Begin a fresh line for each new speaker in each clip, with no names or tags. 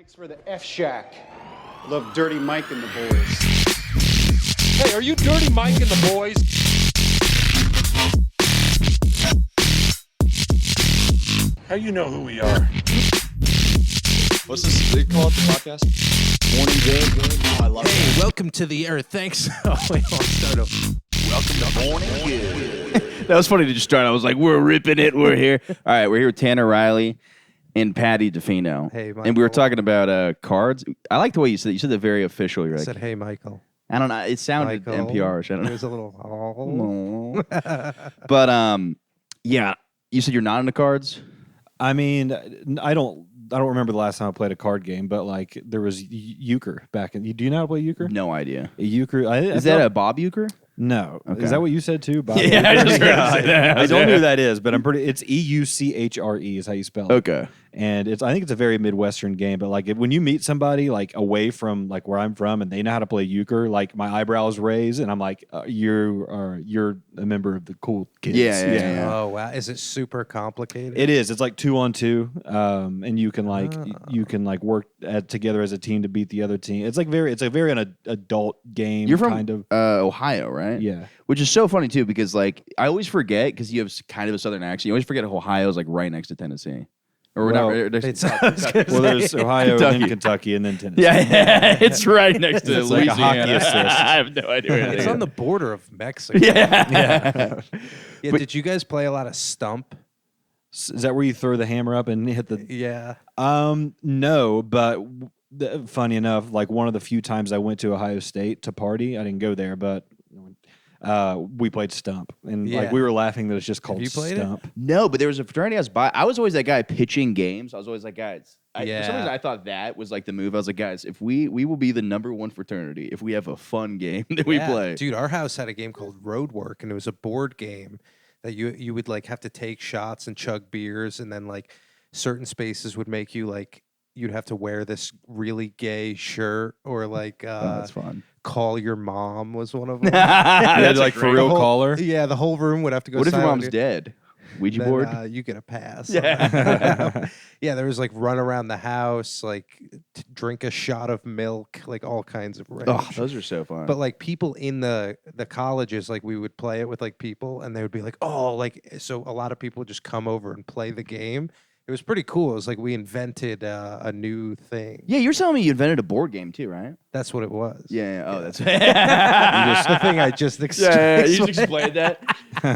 Thanks for the F Shack.
Love Dirty Mike and the boys.
Hey, are you Dirty Mike and the boys? How you know who we are?
What's this they call it, the podcast?
Morning Good. Oh, I love
Hey,
that.
welcome to the Earth. Thanks. Oh, wait, I'll start over.
Welcome to Morning Good.
That was funny to just start. I was like, we're ripping it. We're here. All right, we're here with Tanner, Riley, and Paddy Defino.
Hey,
and we were
Michael.
talking about cards. I like the way you said it. You said it very official. You're
I
like,
said, hey, Michael.
I don't know. It sounded
Michael.
NPR-ish. I don't
It
know.
was a little,
But, yeah, you said you're not into cards?
I mean, I don't remember the last time I played a card game, but like there was euchre back in. Do you know how to play euchre?
No idea.
Euchre.
Is that a Bob Euchre?
No?
Okay.
Is that what you said too? Bob?
Yeah, I just heard him say that.
I don't know who that is, but I'm pretty. It's EUCHRE is how you spell it.
Okay.
And I think it's a very Midwestern game, but like when you meet somebody like away from like where I'm from and they know how to play euchre, like my eyebrows raise and I'm like, you're a member of the cool kids.
Yeah.
Oh, wow. Is it super complicated?
It is. It's like 2-on-2, and you can like work together as a team to beat the other team. It's like an adult game.
You're from
kind of.
Ohio, right?
Yeah.
Which is so funny, too, because like I always forget, because you have kind of a southern accent, you always forget Ohio's like right next to Tennessee. Or we're
Well,
not.
Well, there's Ohio and then Kentucky and then Tennessee.
Yeah, it's right next to
It's like a
Louisiana.
hockey assist.
I have no idea. Where
It's
it
on
is.
the border of Mexico.
Yeah.
Yeah, did you guys play a lot of Stump?
Is that where you throw the hammer up and hit the?
Yeah.
No, but funny enough, like one of the few times I went to Ohio State to party, I didn't go there, but we played Stump, and
Yeah.
like we were laughing that it's just called
you played it?
Stump.
No, but there was a fraternity I was by. I was always that guy pitching games. I was always like, guys. For some
Yeah.
reason, I thought that was like the move. I was like, guys, if we will be the #1 fraternity if we have a fun game that we
Yeah.
play.
Dude, our house had a game called Road Work, and it was a board game that you would like have to take shots and chug beers, and then like certain spaces would make you like you'd have to wear this really gay shirt or like
Oh, that's fun.
call your mom was one of them.
That's
like
a
for
great-
real
The whole-
caller.
Yeah, the whole room would have to go.
What if your
silent.
mom's dead? Ouija
Then,
board?
you get a pass.
Yeah.
Yeah, there was like run around the house, like drink a shot of milk, like all kinds of
Oh,
random
those are so fun.
but like people in the colleges, like we would play it with like people and they would be like, oh, like, so a lot of people would just come over and play the game. It was pretty cool. It was like we invented a new thing.
yeah, you're telling me you invented a board game too, right?
That's what it was.
Yeah. Oh, that's.
The thing I just explained.
You just explained that,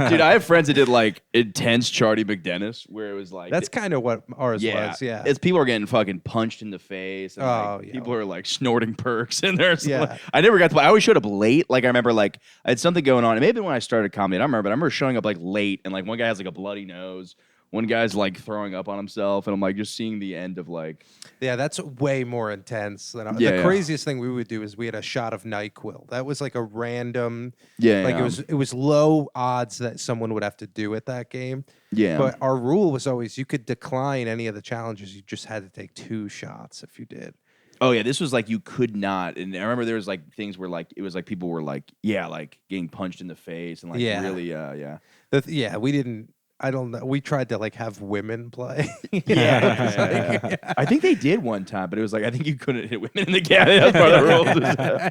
dude. I have friends that did like intense Charlie McDennis, where it was like
That's kind of what ours
yeah,
was. Yeah.
It's people are getting fucking punched in the face. And
Oh,
like,
yeah.
people are like snorting perks in there. So,
Yeah.
like, I never got to play. I always showed up late. Like I remember, like I had something going on. And maybe when I started comedy, I don't remember. But I remember showing up like late, and like one guy has like a bloody nose. One guy's like throwing up on himself, and I'm like just seeing the end of like.
Yeah, that's way more intense than
Yeah,
the
yeah.
craziest thing we would do is we had a shot of NyQuil. That was like a random,
Yeah,
like
yeah.
it was low odds that someone would have to do at that game.
Yeah.
But our rule was always you could decline any of the challenges. You just had to take 2 shots if you did.
Oh yeah, this was like you could not, and I remember there was like things where like it was like people were like like getting punched in the face and like
Yeah.
really yeah.
Yeah, we didn't. I don't know. We tried to like have women play.
Yeah. I think they did one time, but it was like I think you couldn't hit women in the cat. That was part of the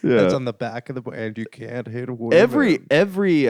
rules.
That's on the back of the board, and you can't hit a woman.
Every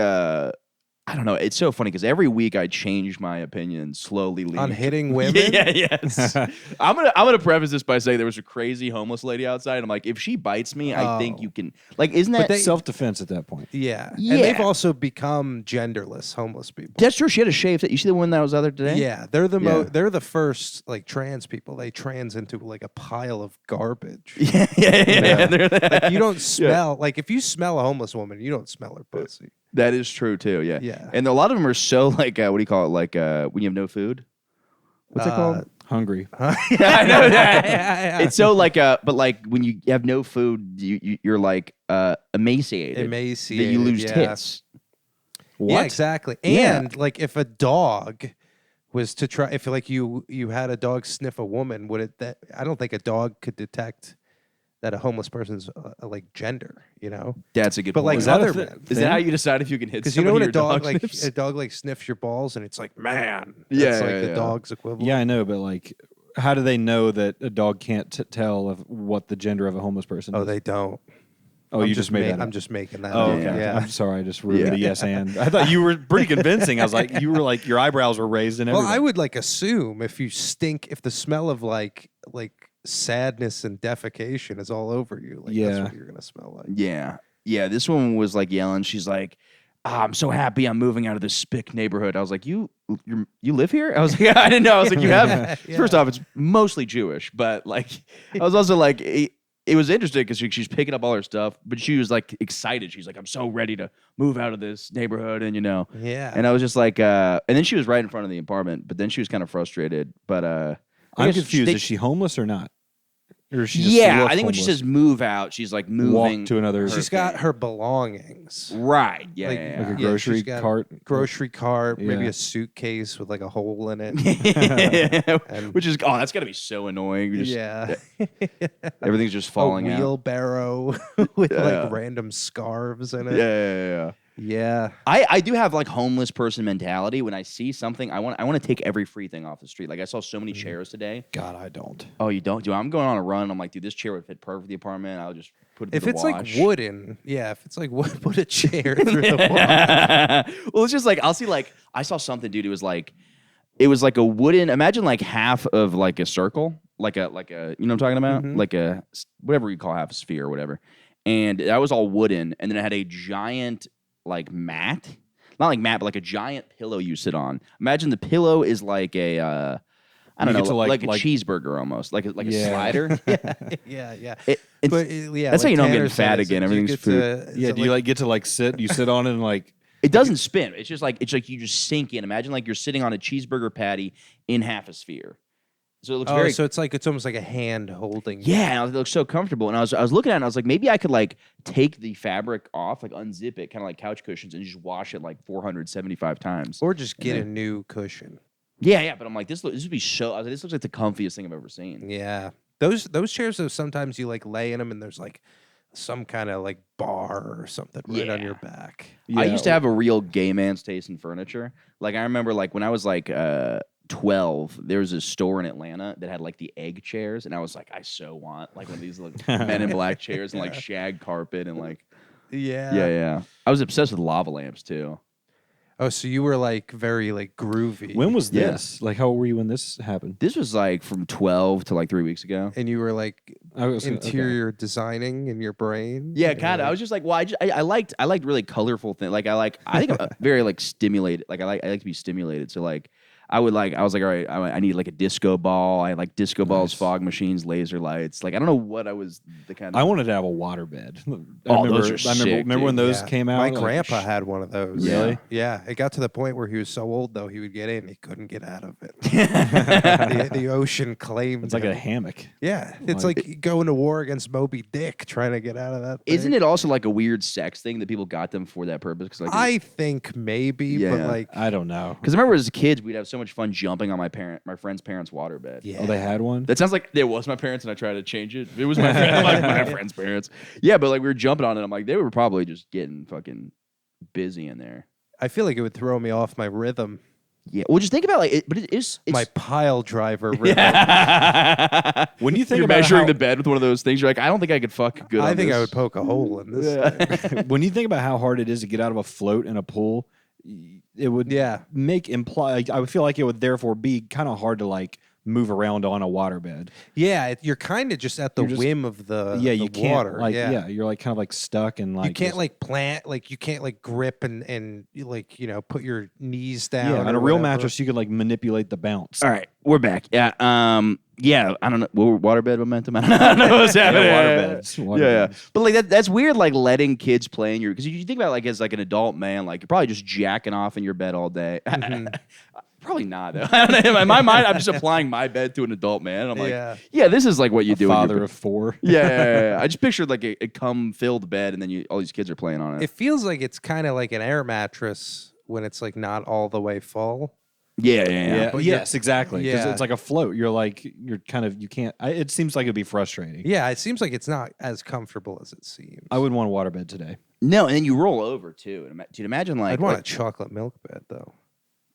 I don't know. It's so funny because every week I change my opinion slowly.
on
leaning-
hitting women.
Yes. I'm gonna preface this by saying there was a crazy homeless lady outside. I'm like, if she bites me, I think
Oh.
you can. Like, isn't that
Self-defense at that point.
Yeah.
Yeah.
And they've also become genderless homeless people.
That's true. She had a shave. You see the one that was out there today?
Yeah, they're the
Yeah.
they're the first like trans people. They trans into like a pile of garbage.
Yeah.
Like you don't smell like if you smell a homeless woman, you don't smell her pussy.
That is true too. Yeah.
Yeah.
And a lot of them are so like what do you call it? Like when you have no food. What's that called?
Hungry.
I know that. It's so like but like when you have no food, you're like emaciated.
Emaciated.
That you lose
yeah.
tits.
Yeah, exactly.
Yeah.
And like if a dog was to try, if like you had a dog sniff a woman, would it that I don't think a dog could detect that a homeless person's like gender, you know?
That's a good
But
point.
like
Is that
other
a
men.
Is that how you decide if you can hit?
Because you know when
somebody
a
your
dog like
sniffs?
a dog like sniffs your balls and it's like man,
Yeah,
that's like
yeah,
the
yeah.
dog's equivalent.
Yeah, I know, but like how do they know that a dog can't tell of what the gender of a homeless person
Oh,
is?
they don't.
Oh,
I'm
you just made that up.
I'm just making that.
Oh,
up.
okay.
Yeah.
I'm sorry. I just ruined
Yeah.
the yes and. I thought you were pretty convincing. I was like, you were like, your eyebrows were raised and
Well,
everything.
I would like assume if you stink, if the smell of like sadness and defecation is all over you, like that's
Yeah.
what you're gonna smell like.
Yeah. Yeah. This woman was like yelling. She's like, I'm so happy I'm moving out of this spick neighborhood. I was like, you live here? I was like, yeah, I didn't know. I was like, you have.
Yeah.
First off, it's mostly Jewish, but like, I was also like, it was interesting because she's picking up all her stuff, but she was like excited. She's like, I'm so ready to move out of this neighborhood, and
Yeah.
And I was just like, and then she was right in front of the apartment, but then she was kind of frustrated. But I
I'm
guess
confused.
they-
Is she homeless or not? Or is she just
yeah,
look
I think when she
homeless?
says move out, she's like moving
Walk to another.
She's got her belongings.
right. Yeah,
Like-
yeah,
like a
yeah.
grocery
she's got
cart.
Grocery cart, maybe
Yeah.
a suitcase with like a hole in it. And-
Which is that's gotta be so annoying. You just-
yeah.
everything's just falling
a
out.
wheelbarrow with
Yeah.
like random scarves in
Yeah,
it.
yeah.
Yeah.
I do have like homeless person mentality. When I see something, I want to take every free thing off the street. Like I saw so many chairs today.
God, I don't.
Oh, you don't? Dude, I'm going on a run. I'm like, dude, this chair would fit perfect for the apartment. I'll just put it.
If
through
it's
the
like
wash.
wooden, yeah. If it's like wood, put a chair through the wall.
Well, it's just like I'll see. Like I saw something, dude. It was like a wooden. Imagine like half of like a circle, like a you know what I'm talking about,
Mhm.
like a whatever you call half a sphere or whatever. And that was all wooden, and then it had a giant like mat, not like mat, but like a giant pillow you sit on. Imagine the pillow is like a I don't
You
know,
get to,
like a
like-
cheeseburger almost, like a
Yeah.
slider.
yeah.
It's-
But yeah,
that's how
like
you know I'm getting
Tanner said,
fat
is
again.
that you
Everything's
get
food.
to-
Yeah,
so,
do you like get to like sit? You sit on it and like.
It doesn't spin. It's just like you just sink in. Imagine like you're sitting on a cheeseburger patty in half a sphere. So it looks
Oh,
very
so it's almost like a hand holding.
yeah, it looks so comfortable. And I was looking at it and I was like, maybe I could like take the fabric off, like unzip it, kind of like couch cushions, and just wash it like 475 times.
Or just get
Yeah.
a new cushion.
Yeah. But I'm like, this would be so. I was like, this looks like the comfiest thing I've ever seen.
Yeah. Those chairs, though, sometimes you like lay in them and there's like some kind of like bar or something right on your back.
I used to have a real gay man's taste in furniture. Like I remember, like when I was like 12, there was a store in Atlanta that had like the egg chairs, and I was like, I so want like one of these like Men in Black chairs and like shag carpet and like yeah. I was obsessed with lava lamps too.
Oh, so you were like very like groovy.
When was
Yeah.
this? Like, how old were you when this happened?
This was like from 12 to like 3 weeks ago.
And you were like
I was okay.
interior designing in your brain.
Yeah, kind of. I was just like, well, I liked really colorful things. Like I think I'm very like stimulated. Like I like to be stimulated. So like I was like, all right, I need like a disco ball. I like disco balls,
Nice.
fog machines, laser lights. Like I don't know what I was the kind of.
I wanted to have a water bed.
Oh, those are sick,
remember when
dude.
those
Yeah.
came out?
My
Like,
grandpa had one of those.
Really?
Yeah. It got to the point where he was so old though he would get in, he couldn't get out of it. the ocean claimed
It's like
him.
a hammock.
Yeah, it's
Like-
like going to war against Moby Dick trying to get out of that.
Isn't
thing.
it also like a weird sex thing that people got them for that purpose? Because like,
I think maybe,
Yeah.
but like,
I don't know.
because I remember as kids we'd have so much fun jumping on my friend's parents' waterbed.
yeah.
Oh, they had one?
That sounds like it was my parents, and I tried to change it. It was my my friend's parents. Yeah, but like we were jumping on it. I'm like, they were probably just getting fucking busy in there.
I feel like it would throw me off my rhythm,
Yeah. Well, just think about like it, but it is. It's,
my pile driver rhythm.
yeah.
When you think
You're
about
measuring
how-
the bed with one of those things, you're like, I don't think I could fuck good.
I
on
think I
this.
would poke a hole in this. thing.
when you think about how hard it is to get out of a float in a pool, it would
Yeah.
I would feel like it would therefore be kind of hard to like move around on a waterbed.
Yeah, you're kind of just at the
You're just-
whim of the
Yeah,
the
you can't
water.
like
yeah.
you're like kind of like stuck and like
You can't
just-
like plant, like you can't like grip and like put your knees down.
yeah, on
or
a real
whatever.
mattress you could like manipulate the bounce.
All right, we're back. Yeah. Yeah. I don't know. Waterbed momentum. I don't know what's happening.
waterbeds.
Yeah.
Waterbeds.
But like that's weird. Like letting kids play in your because you think about it, like as like an adult man, like you're probably just jacking off in your bed all day.
Mhm.
Probably not though. I don't know. In my mind, I'm just applying my bed to an adult man. And I'm like,
Yeah.
yeah, this is like what you do. in your
Father
bed.
of four.
Yeah. I just pictured like a cum-filled bed, and then all these kids are playing on it.
It feels like it's kind of like an air mattress when it's like not all the way full.
Yeah.
Yeah,
But
yes, exactly. Because
Yeah.
it's like a float. You're kind of you can't. It seems like it'd be frustrating.
Yeah, it seems like it's not as comfortable as it seems.
I would want a waterbed today.
No, and then you roll over too. And dude, imagine like
I'd want a
like-
chocolate milk bed though.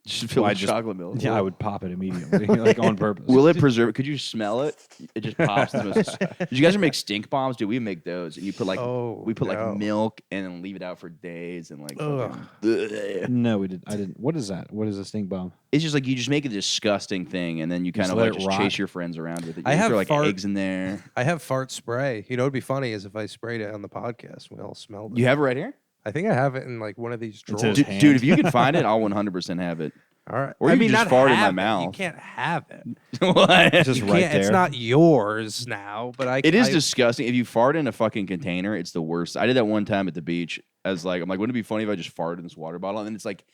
Just fill
Well, I
with
just-
chocolate milk.
Yeah, I would pop it immediately, like on purpose.
Will it preserve? Could you smell it? It just pops. The most, did you guys ever make stink bombs? Dude, we make those, and you put like we put
no.
like milk and then leave it out for days and like.
Ugh.
Fucking,
No, we did. I didn't. What is that? What is a stink bomb?
it's just like you just make a disgusting thing, and then you kind
Just
of
let
like
it
just
rot.
chase your friends around with it.
I
You
have
throw like
fart-
eggs in there.
I have fart spray. You know what'd be funny is if I sprayed it on the podcast, we all smelled it.
You have it right here,
I think I have it in like one of these
It's in
drawers.
his
dude.
hand.
If you can find it, I'll 100% have it.
All right.
Or
I
you
mean,
just
not
fart in my
have it.
mouth.
You can't have it.
What?
Just
You
right
can't,
there.
It's not yours now, but I.
It is
I,
disgusting. If you fart in a fucking container, it's the worst. I did that one time at the beach. I'm like, wouldn't it be funny if I just farted in this water bottle? And it's like,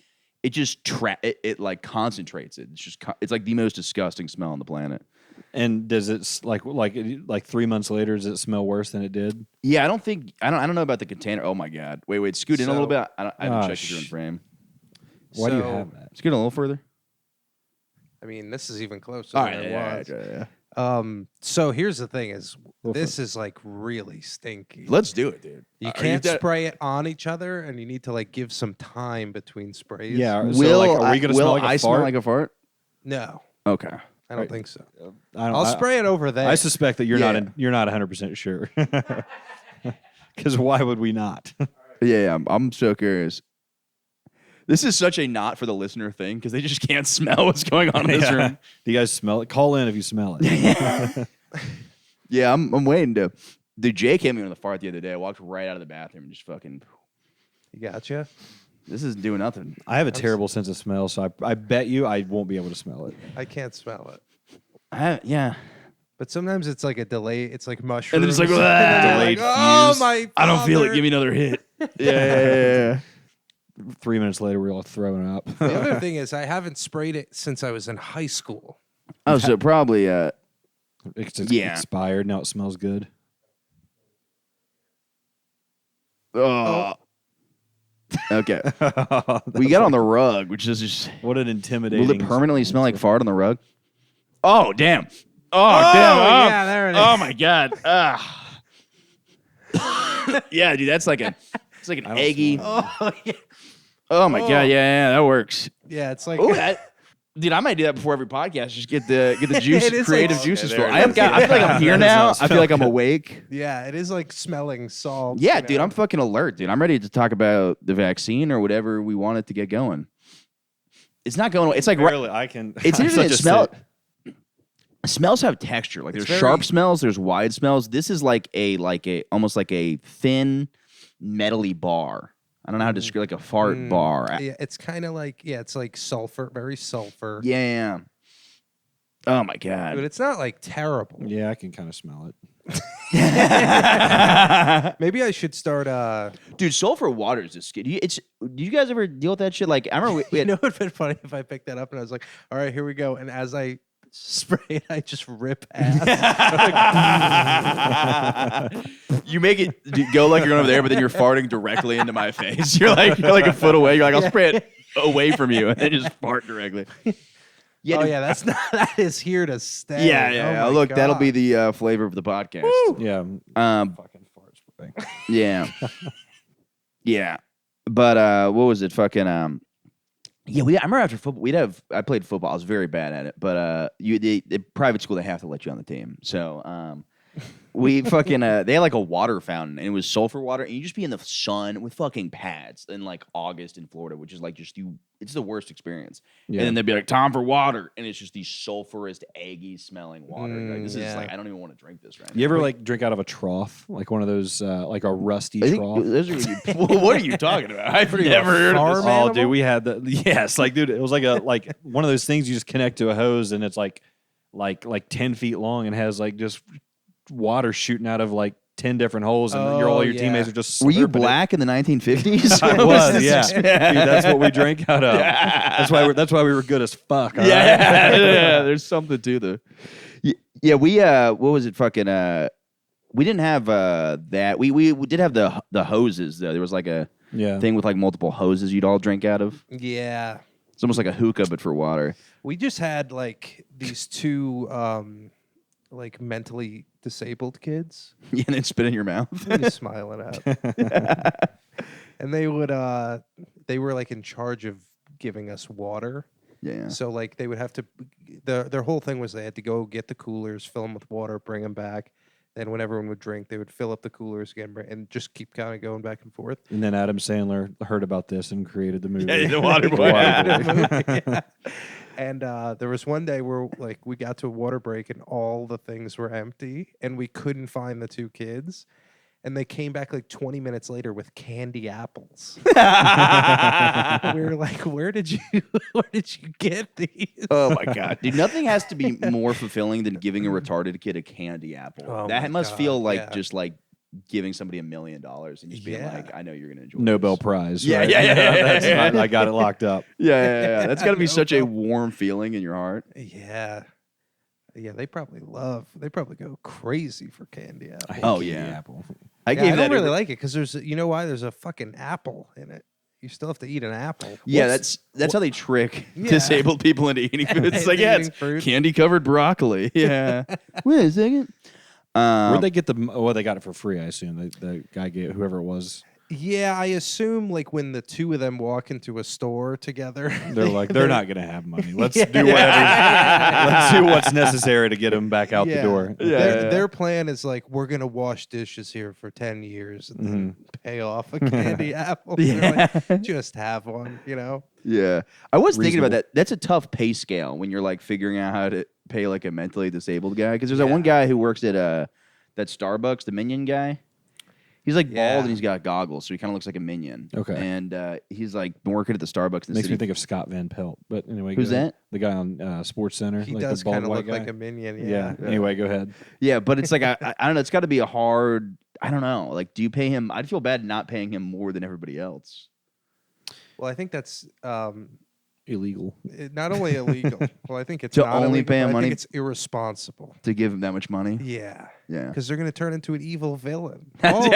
it just it like concentrates it. It's just it's like the most disgusting smell on the planet.
And does it like 3 months later? Does it smell worse than it did?
Yeah, I don't know about the container. Oh my god. Wait, scoot in a little
So-
bit. I haven't
Oh,
checked if you're in frame.
Why do you
So-
have that?
Scoot a little further.
I mean, this is even closer
All
than
right,
it
yeah,
was.
yeah, yeah.
So here's the thing: is
Go for
this is like really stinky.
Let's do it, dude.
You
Are
can't
that-
spray it on each other, and you need to like give some time between sprays.
Yeah. So,
Will
like, are we gonna smell
will
like a
I
fart?
smell like a fart?
No,
Okay.
I don't think so.
I don't,
I'll
I-
spray it over there.
I suspect that you're
Yeah.
not 100% sure. Because why would we not?
Yeah, I'm so curious. This is such a not for the listener thing because they just can't smell what's going on in this
Yeah.
room.
Do you guys smell it? Call in if you smell it.
Yeah, I'm waiting to. Dude, Jay came in on the fart the other day. I walked right out of the bathroom and just fucking.
You gotcha.
This isn't doing nothing.
I have a terrible sense of smell, so I bet you I won't be able to smell it.
I can't smell it.
Yeah.
But sometimes it's like a delay. It's like mushrooms.
And then it's like,
and then you're
delayed
oh
fuse.
my!
I don't feel it.
father."
Give me another hit. Yeah.
3 minutes later, we're all throwing up.
The other thing is, I haven't sprayed it since I was in high school.
Oh, so probably.
It's
Yeah.
expired. Now it smells good.
Oh. Okay. We got on the rug, which is just.
What an intimidating.
Will it permanently smell like fart on the rug? Oh, damn. Oh, damn. Oh,
yeah, there it is.
Oh, my God. Yeah, dude, that's like an
don't
eggy.
smell
Oh yeah,
Oh, my God. Yeah, that works.
yeah. It's like
Oh, dude, I might do that before every podcast. Just get the juice,
It is
creative
like-
juices
Okay,
flowing.
there it is.
I feel like I'm here
That does
now.
not
I feel like
smell
I'm
good.
awake.
yeah, it is like smelling salt.
Yeah,
you
dude,
know?
I'm fucking alert, dude. I'm ready to talk about the vaccine or whatever we want it to get going. It's not going. It's like
Barely, I can.
it's
I'm
interesting.
such a
Smell.
sit.
Smells have texture. Like
It's
there's
very-
sharp smells, there's wide smells. This is like a almost like a thin, metally bar. I don't know how to describe like a fart bar.
Yeah, it's kind of like it's like sulfur, very sulfur.
Yeah. Oh my god.
But it's not like terrible.
Yeah, I can kind of smell it.
Maybe I should start.
Dude, sulfur water is just good. Do you guys ever deal with that shit? Like I remember we
You
had,
know, it'd been funny if I picked that up and I was like, "All right, here we go." And as I spray it, I just rip ass.
you make it go like you're going over there, but then you're farting directly into my face. You're like a foot away. You're like, I'll spray it away from you, and then just fart directly. Yeah,
Oh
dude.
yeah, that is here to stay.
Yeah,
Oh
yeah.
my
Look, that'll be
God.
the flavor of the podcast.
Yeah.
Um,
Fucking fart spray.
yeah, yeah. But what was it? Fucking yeah. I remember after football, I played football. I was very bad at it, but the private school they have to let you on the team. So we fucking they had like a water fountain and it was sulfur water and you just be in the sun with fucking pads in like August in Florida, which is like it's the worst experience.
Yeah.
And then they'd be like, time for water. And it's just these sulfurous, eggy smelling water. Like, this is
yeah.
like, I don't even want to drink this right
You ever like drink out of a trough, like one of those, like a rusty
now. I think
trough?
those are what are you talking about? I've never heard of
farm
this.
animal?
Oh, dude, we had the yes, like dude, it was like like one of those things you just connect to a hose and it's like 10 feet long and has like just water shooting out of like 10 different holes and all your
yeah.
teammates are just
Were you
slurping it.
black in the 1950s?
I was, yeah. Dude, that's what we drank out of. That's why we were good as fuck. all right?
Yeah, there's something to the. Yeah, we what was it? Fucking we didn't have that. We did have the hoses though. There was like a
Yeah.
thing with like multiple hoses you'd all drink out of.
Yeah,
It's almost like a hookah but for water.
we just had like these two like mentally disabled kids.
Yeah, and then spit in your mouth.
What are you smiling at? And they were like in charge of giving us water.
Yeah.
So like they would have to, their whole thing was they had to go get the coolers, fill them with water, bring them back. Then when everyone would drink, they would fill up the coolers again and just keep kind of going back and forth.
And then Adam Sandler heard about this and created the movie.
Yeah, the Waterboy.
Yeah. And there was one day where like we got to a water break and all the things were empty and we couldn't find the two kids. And they came back like 20 minutes later with candy apples. We were like, where did you get these?
Oh my god, dude! Nothing has to be more fulfilling than giving a retarded kid a candy apple.
Oh my
that must
God,
feel like
yeah.
just like giving somebody $1 million and just being
Yeah.
like, "I know you're gonna enjoy
Nobel
this.
Prize.
Yeah,
right?
yeah.
I got it locked up.
Yeah. That's gotta be such a
Nobel.
warm feeling in your heart.
Yeah. Yeah, they probably go crazy for candy apples.
I hate
Oh,
candy
yeah.
apple.
I
I
gave
don't
that.
really like it because you know why? There's a fucking apple in it. You still have to eat an apple.
Yeah,
What's-
that's how they trick
Yeah.
disabled people into eating food. It's like, yeah, it's
Eating fruit.
candy covered broccoli. Yeah. Wait a second.
Where'd they get the? Well, they got it for free, I assume. The guy gave whoever it was.
Yeah, I assume like when the two of them walk into a store together,
They're like, they're not gonna have money. Let's
Yeah.
do whatever. Let's do what's necessary to get them back out the door.
Their plan is like we're gonna wash dishes here for 10 years and then pay off a candy apple. They're like, just have one, you know.
Yeah. I was thinking about
Reasonable.
that. That's a tough pay scale when you're like figuring out how to pay like a mentally disabled guy. Because there's that one guy who works at that Starbucks, the Minion guy. He's like bald
Yeah.
and he's got goggles, so he kind of looks like a minion.
Okay.
And he's like been working at the Starbucks in the
Makes
city.
me think of Scott Van Pelt. But anyway,
Who's
go ahead.
that?
The guy on Sports Center.
He
like
does
the bald
kind of
white
look
guy.
like a minion.
Yeah.
Yeah.
Anyway, go ahead.
Yeah, but it's like I don't know. It's got to be a hard. I don't know. Like, do you pay him? I'd feel bad not paying him more than everybody else.
Well, I think that's
Illegal.
not only illegal. Well, I think it's
To
not
only
illegal,
pay him
but I
money?
think it's irresponsible.
To give him that much money.
Yeah.
Yeah.
Because they're going to turn into an evil villain. Oh,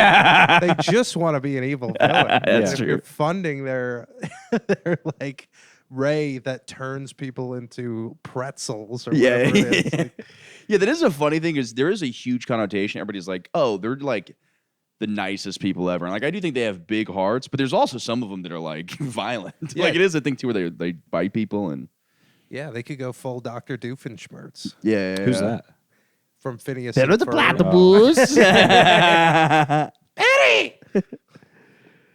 they just want to be an evil villain.
That's
if
true.
you're funding their like ray that turns people into pretzels or
Yeah.
whatever it is. Like,
Yeah, that is a funny thing. Is there is a huge connotation. Everybody's like, oh, they're like the nicest people ever. And like, I do think they have big hearts, but there's also some of them that are like violent.
Yeah.
Like, it is a thing too where they bite people and
yeah, they could go full Dr. Doofenshmirtz
yeah.
Who's that?
from Phineas.
Better
and
the
Ferb.
platypus.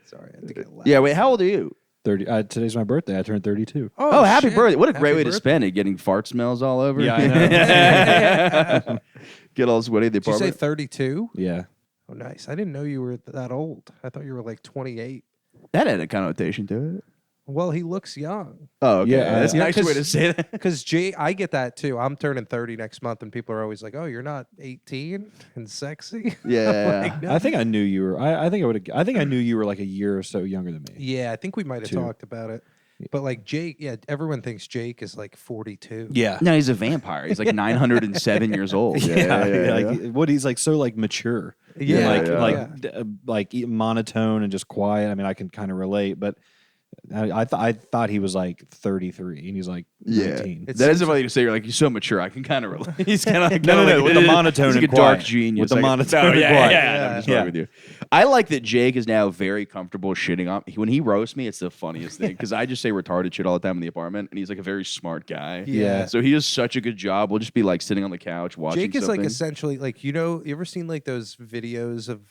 Sorry, I had to get loud.
Yeah. Wait, how old are you?
30. Today's my birthday. I turned 32.
Oh, happy
shit.
birthday! What a great
Happy
way to
birthday.
spend it. Getting fart smells all over.
Yeah, I know.
Get all sweaty at the
Did you say
apartment.
32?
Yeah.
Oh, nice. I didn't know you were that old. I thought you were like 28.
That had a connotation to it.
Well, he looks young.
Oh, okay.
Yeah,
That's a
yeah,
nice way
'cause-
to say that.
Because I get that too. I'm turning 30 next month, and people are always like, "Oh, you're not 18 and sexy."
Yeah.
Like, no.
I think I knew you were. I think I would. I think I knew you were like a year or so younger than me.
Yeah, I think we might have
Two.
talked about it. But like Jake, yeah, everyone thinks Jake is like 42.
Yeah.
No, he's a vampire. He's like 907 years old.
Like what he's like so like mature.
Yeah,
like
yeah.
like monotone and just quiet. I mean, I can kind of relate, but I thought he was like 33 and he's like 19.
It
That is
seems
funny to say. You're like, you're so mature. I can kind of relate. He's kind of like,
No, with the monotone
he's like
and
a dark
quiet.
genius.
With the
Like,
monotone
no,
and
yeah,
quiet.
yeah, I'm just
Yeah.
fucking with you. I like that Jake is now very comfortable shitting on. When he roasts me, it's the funniest thing because I just say retarded shit all the time in the apartment, and he's like a very smart guy.
Yeah.
So he does such a good job. We'll just be like sitting on the couch watching.
Jake is like
something.
essentially like, you ever seen like those videos of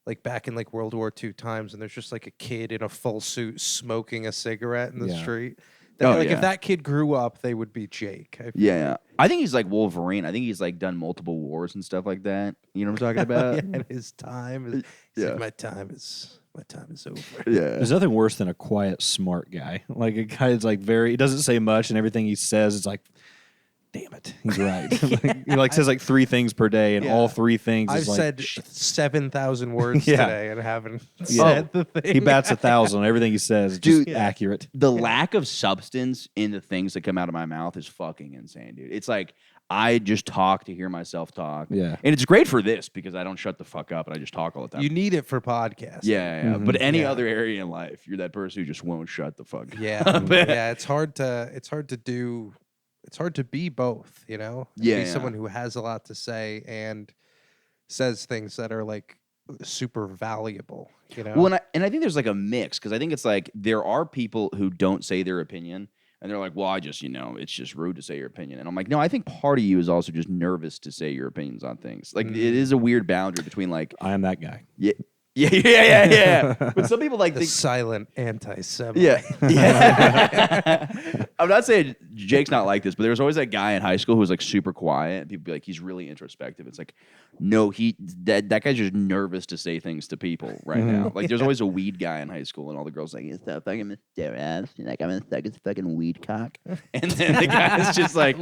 like back in like World War II times, and there's just like a kid in a full suit smoking a cigarette in the
Yeah.
street.
Oh,
Like
yeah.
if that kid grew up, they would be Jake. I feel
Yeah, I think he's like Wolverine. I think he's like done multiple wars and stuff like that. You know what I'm talking about?
yeah, and his time is he's
Yeah.
like, my time is over.
Yeah.
There's nothing worse than a quiet, smart guy. Like a guy that's like he doesn't say much, and everything he says is like, damn it, he's right. Like, he like says like 3 things per day, and
Yeah.
all 3 things.
I've
is like,
said 7,000 words
Yeah.
today and haven't
Yeah.
said the thing.
he bats 1,000 on everything he says. Is just
Dude,
accurate.
The lack of substance in the things that come out of my mouth is fucking insane, dude. It's like I just talk to hear myself talk.
Yeah.
And it's great for this because I don't shut the fuck up and I just talk all the time.
You need it for podcasts.
yeah. But any
Yeah.
other area in life, you're that person who just won't shut the fuck up.
Yeah, yeah. It's hard to be both, you know?
Yeah.
Be someone who has a lot to say and says things that are like super valuable, you know?
Well, and I think there's like a mix because I think it's like there are people who don't say their opinion, And they're like, well, I just, it's just rude to say your opinion. And I'm like, no, I think part of you is also just nervous to say your opinions on things. Like, it is a weird boundary between like,
I am that guy.
yeah. But some people like
The
think,
silent anti-Semite.
yeah. I'm not saying Jake's not like this, but there was always that guy in high school who was like super quiet, and people be like, he's really introspective. It's like, no, that guy's just nervous to say things to people right now. Like, there's always a weed guy in high school, and all the girls like, it's that fucking Mr. Ass. Like, I'm gonna suck his fucking weed cock. And then the guy's just like,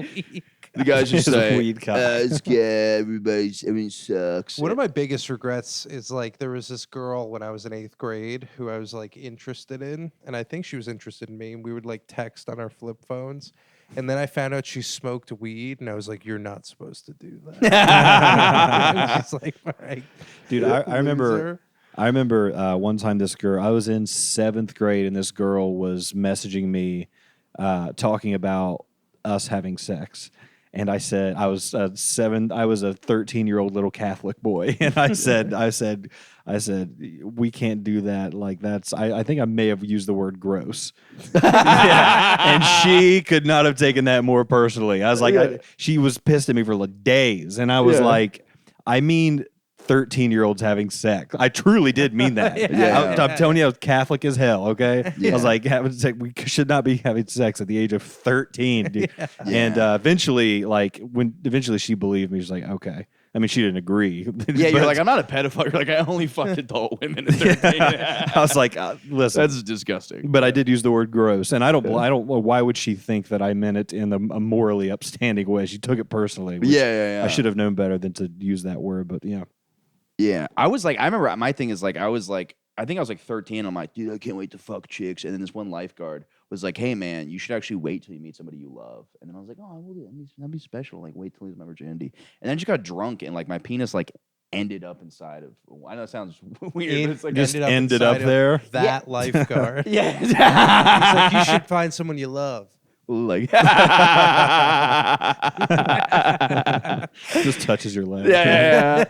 the guy's just like,
Weed cock.
it's good. Everything sucks.
One of my biggest regrets is like there was this girl when I was in 8th grade who I was like interested in, and I think she was interested in me, and we would like text on our flip phones. And then I found out she smoked weed, and I was like, "You're not supposed to do that." I was just like, "All right,
Dude, I remember. I remember one time this girl. I was in 7th grade, and this girl was messaging me, talking about us having sex. And I said, I was a 13-year-old little Catholic boy, and I said, we can't do that. Like I think I may have used the word gross. And she could not have taken that more personally. I was like, she was pissed at me for like days, and I was like, I mean, 13-year-olds having sex. I truly did mean that. I'm telling you, I was Catholic as hell. Okay, I was like, having sex, we should not be having sex at the age of 13, dude. And eventually she believed me. She's like, okay. I mean, she didn't agree.
Yeah, you're like, I'm not a pedophile. You're like, I only fucked adult women at 13.
I was like, listen,
that's disgusting.
But I did use the word gross, and I don't. Why would she think that I meant it in a morally upstanding way? She took it personally.
Yeah.
I should have known better than to use that word, but yeah.
Yeah, I remember my thing is like, I think I was like 13. I'm like, dude, I can't wait to fuck chicks. And then this one lifeguard was like, hey, man, you should actually wait till you meet somebody you love. And then I was like, oh, I will do that. That'd be special. Like, wait till I lose my virginity. And then I just got drunk, and like my penis like ended up inside of. I know it sounds weird, but it's like
just ended up there.
That lifeguard.
Yeah.
He's like, you should find someone you love.
Like,
just touches your leg.
Yeah.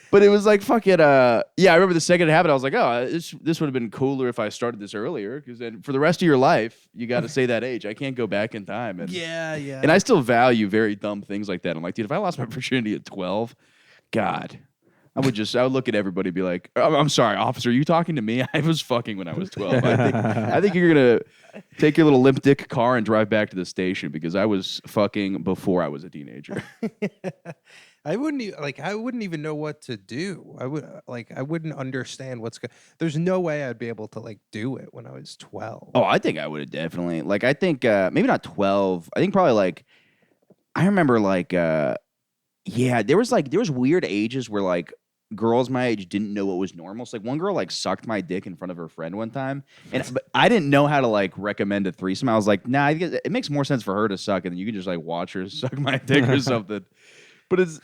But it was like fucking. I remember the second it happened, I was like, oh, this would have been cooler if I started this earlier, because then for the rest of your life, you got to say that age. I can't go back in time. And, And I still value very dumb things like that. I'm like, dude, if I lost my virginity at 12, God. I would look at everybody and be like, I'm sorry, officer, are you talking to me? I was fucking when I was 12. I think you're going to take your little limp dick car and drive back to the station, because I was fucking before I was a teenager.
I wouldn't even know what to do. I wouldn't understand there's no way I'd be able to like do it when I was 12.
Oh, I think I would have definitely. Like, I think maybe not 12. I think probably like, I remember like, there was weird ages where like, girls my age didn't know what was normal. So like one girl like sucked my dick in front of her friend one time, but I didn't know how to like recommend a threesome. I was like, nah, it makes more sense for her to suck, and then you can just like watch her suck my dick or something. But it's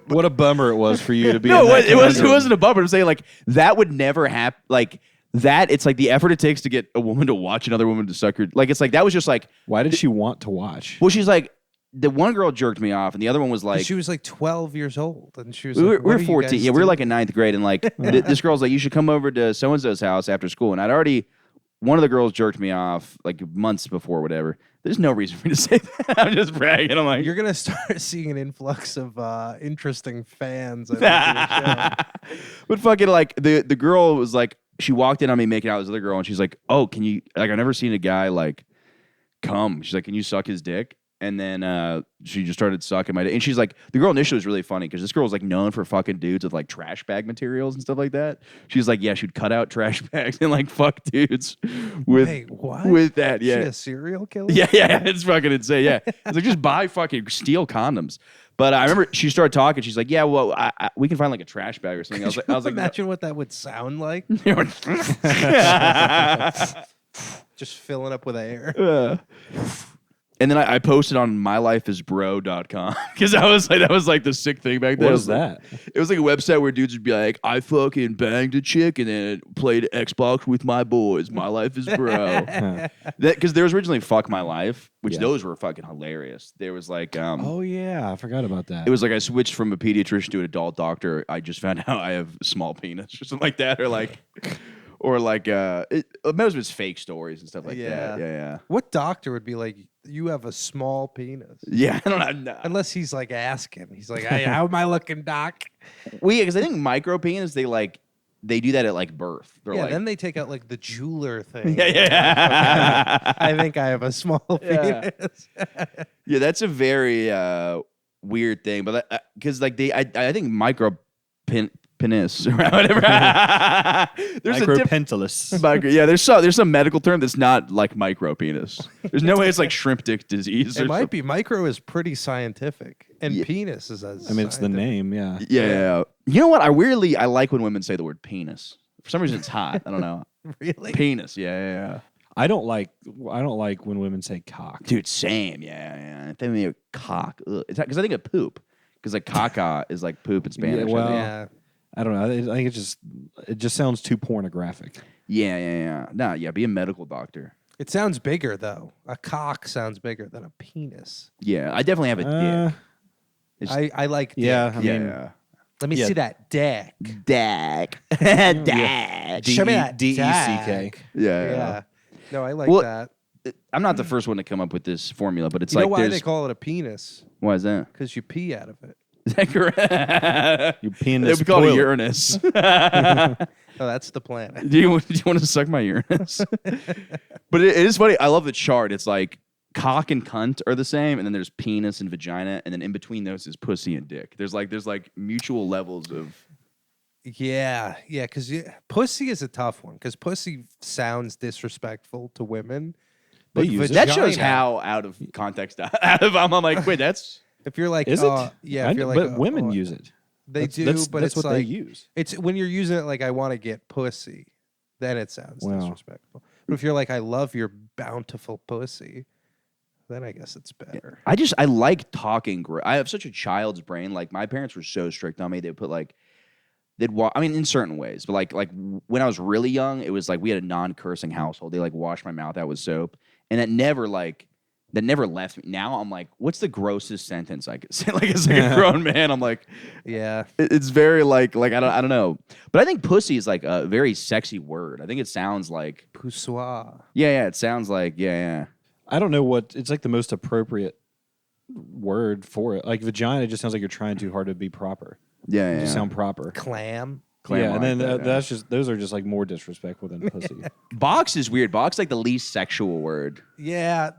what a bummer it was for you to be.
No, it wasn't a bummer. I'm saying like that would never happen. Like that, it's like the effort it takes to get a woman to watch another woman to suck her. Like it's like that was just like,
why did she want to watch?
Well, she's like. The one girl jerked me off, and the other one was like...
She was like 12 years old, and she was
we
like,
were 14. Yeah, we were like in 9th grade, and like this girl's like, you should come over to so-and-so's house after school. And one of the girls jerked me off like months before, whatever. There's no reason for me to say that. I'm just bragging. I'm like...
You're going to start seeing an influx of interesting fans. But
fucking like, the girl was like, she walked in on me making out with this other girl, and she's like, oh, can you... Like, I've never seen a guy like come. She's like, can you suck his dick? And then she just started sucking my dick. And she's like, the girl initially was really funny because this girl was like known for fucking dudes with like trash bag materials and stuff like that. She's like, yeah, she'd cut out trash bags and like fuck dudes with that. Yeah,
is she a serial killer?
Yeah, it's fucking insane. Yeah, it's like just buy fucking steel condoms. But I remember she started talking. She's like, yeah, well, we can find like a trash bag or something. I was like,
imagine what that would sound like. Just filling up with air.
And then I posted on mylifeisbro.com because that was like the sick thing back then.
What was that?
It was like a website where dudes would be like, I fucking banged a chick and then played Xbox with my boys. My life is bro. Because there was originally Fuck My Life, which those were fucking hilarious. There was like...
oh, yeah. I forgot about that.
It was like I switched from a pediatrician to an adult doctor. I just found out I have small penis or something like that. or like most of it's fake stories and stuff like that. Yeah.
What doctor would be like, you have a small penis?
Yeah, I don't know.
Unless he's like asking. He's like, hey, how am I looking, doc?
Well, yeah, because I think micro penis, they do that at like birth. They're
Yeah,
like,
then they take out like the jeweler thing.
yeah.
Okay, I think I have a small
Yeah.
penis.
Yeah, that's a very weird thing, but because like I think micro penis or whatever. There's a
Micropentylus.
yeah, there's some medical term that's not like micro penis. There's no way it's like shrimp dick disease.
It might be. Micro is pretty scientific, and penis is as.
I mean, it's the name, yeah.
Yeah. You know what? I like when women say the word penis. For some reason, it's hot. I don't know.
Really?
Penis. Yeah.
I don't like when women say cock.
Dude, same. Yeah. I think me a cock. Because I think of poop. Because like caca is like poop in Spanish.
Yeah, well,
Yeah.
I don't know. I think it just sounds too pornographic.
Yeah. Nah, yeah. Be a medical doctor.
It sounds bigger though. A cock sounds bigger than a penis.
Yeah, I definitely have a dick.
I like. Dick.
Yeah, I mean,
Yeah.
Let me
yeah.
see that dick.
Dak. Dak.
Show me that
D-E-C-K.
dick.
Yeah.
Yeah. No, I like
Well,
that.
I'm not the first one to come up with this formula, but it's
You
like
know why
there's.
they call it a penis?
Why is that?
Because you pee out of it.
Is that correct?
You penis
They call it
toilet.
Uranus.
Oh, that's the planet.
do you want to suck my Uranus? But it is funny. I love the chart. It's like cock and cunt are the same, and then there's penis and vagina, and then in between those is pussy and dick. There's like mutual levels of.
Yeah, because pussy is a tough one because pussy sounds disrespectful to women.
They
But
use it.
That shows
vagina-
how out of context. I'm like, wait, that's.
If you're like,
Is it?
yeah, if you're like,
but women use it.
They
That's-
do,
that's-
but
that's
it's
what they
like
use.
it's when you're using it like I want to get pussy, then it sounds
Wow.
disrespectful. But if you're like I love your bountiful pussy, then I guess it's better.
I like talking. I have such a child's brain. Like my parents were so strict on me. They put like I mean, in certain ways, but like when I was really young, it was like we had a non-cursing household. They like washed my mouth out with soap, and that never left me. Now I'm like, what's the grossest sentence I could say? Like as like a grown man, I'm like,
Yeah,
it's very like I don't know. But I think pussy is like a very sexy word. I think it sounds like
poussoir.
yeah. It sounds like yeah.
I don't know what it's like the most appropriate word for it. Like vagina just sounds like you're trying too hard to be proper.
Yeah.
To sound proper.
Clam.
Yeah, and then
like that,
that's just those are just like more disrespectful than pussy.
box is weird. Box is like the least sexual word.
Yeah,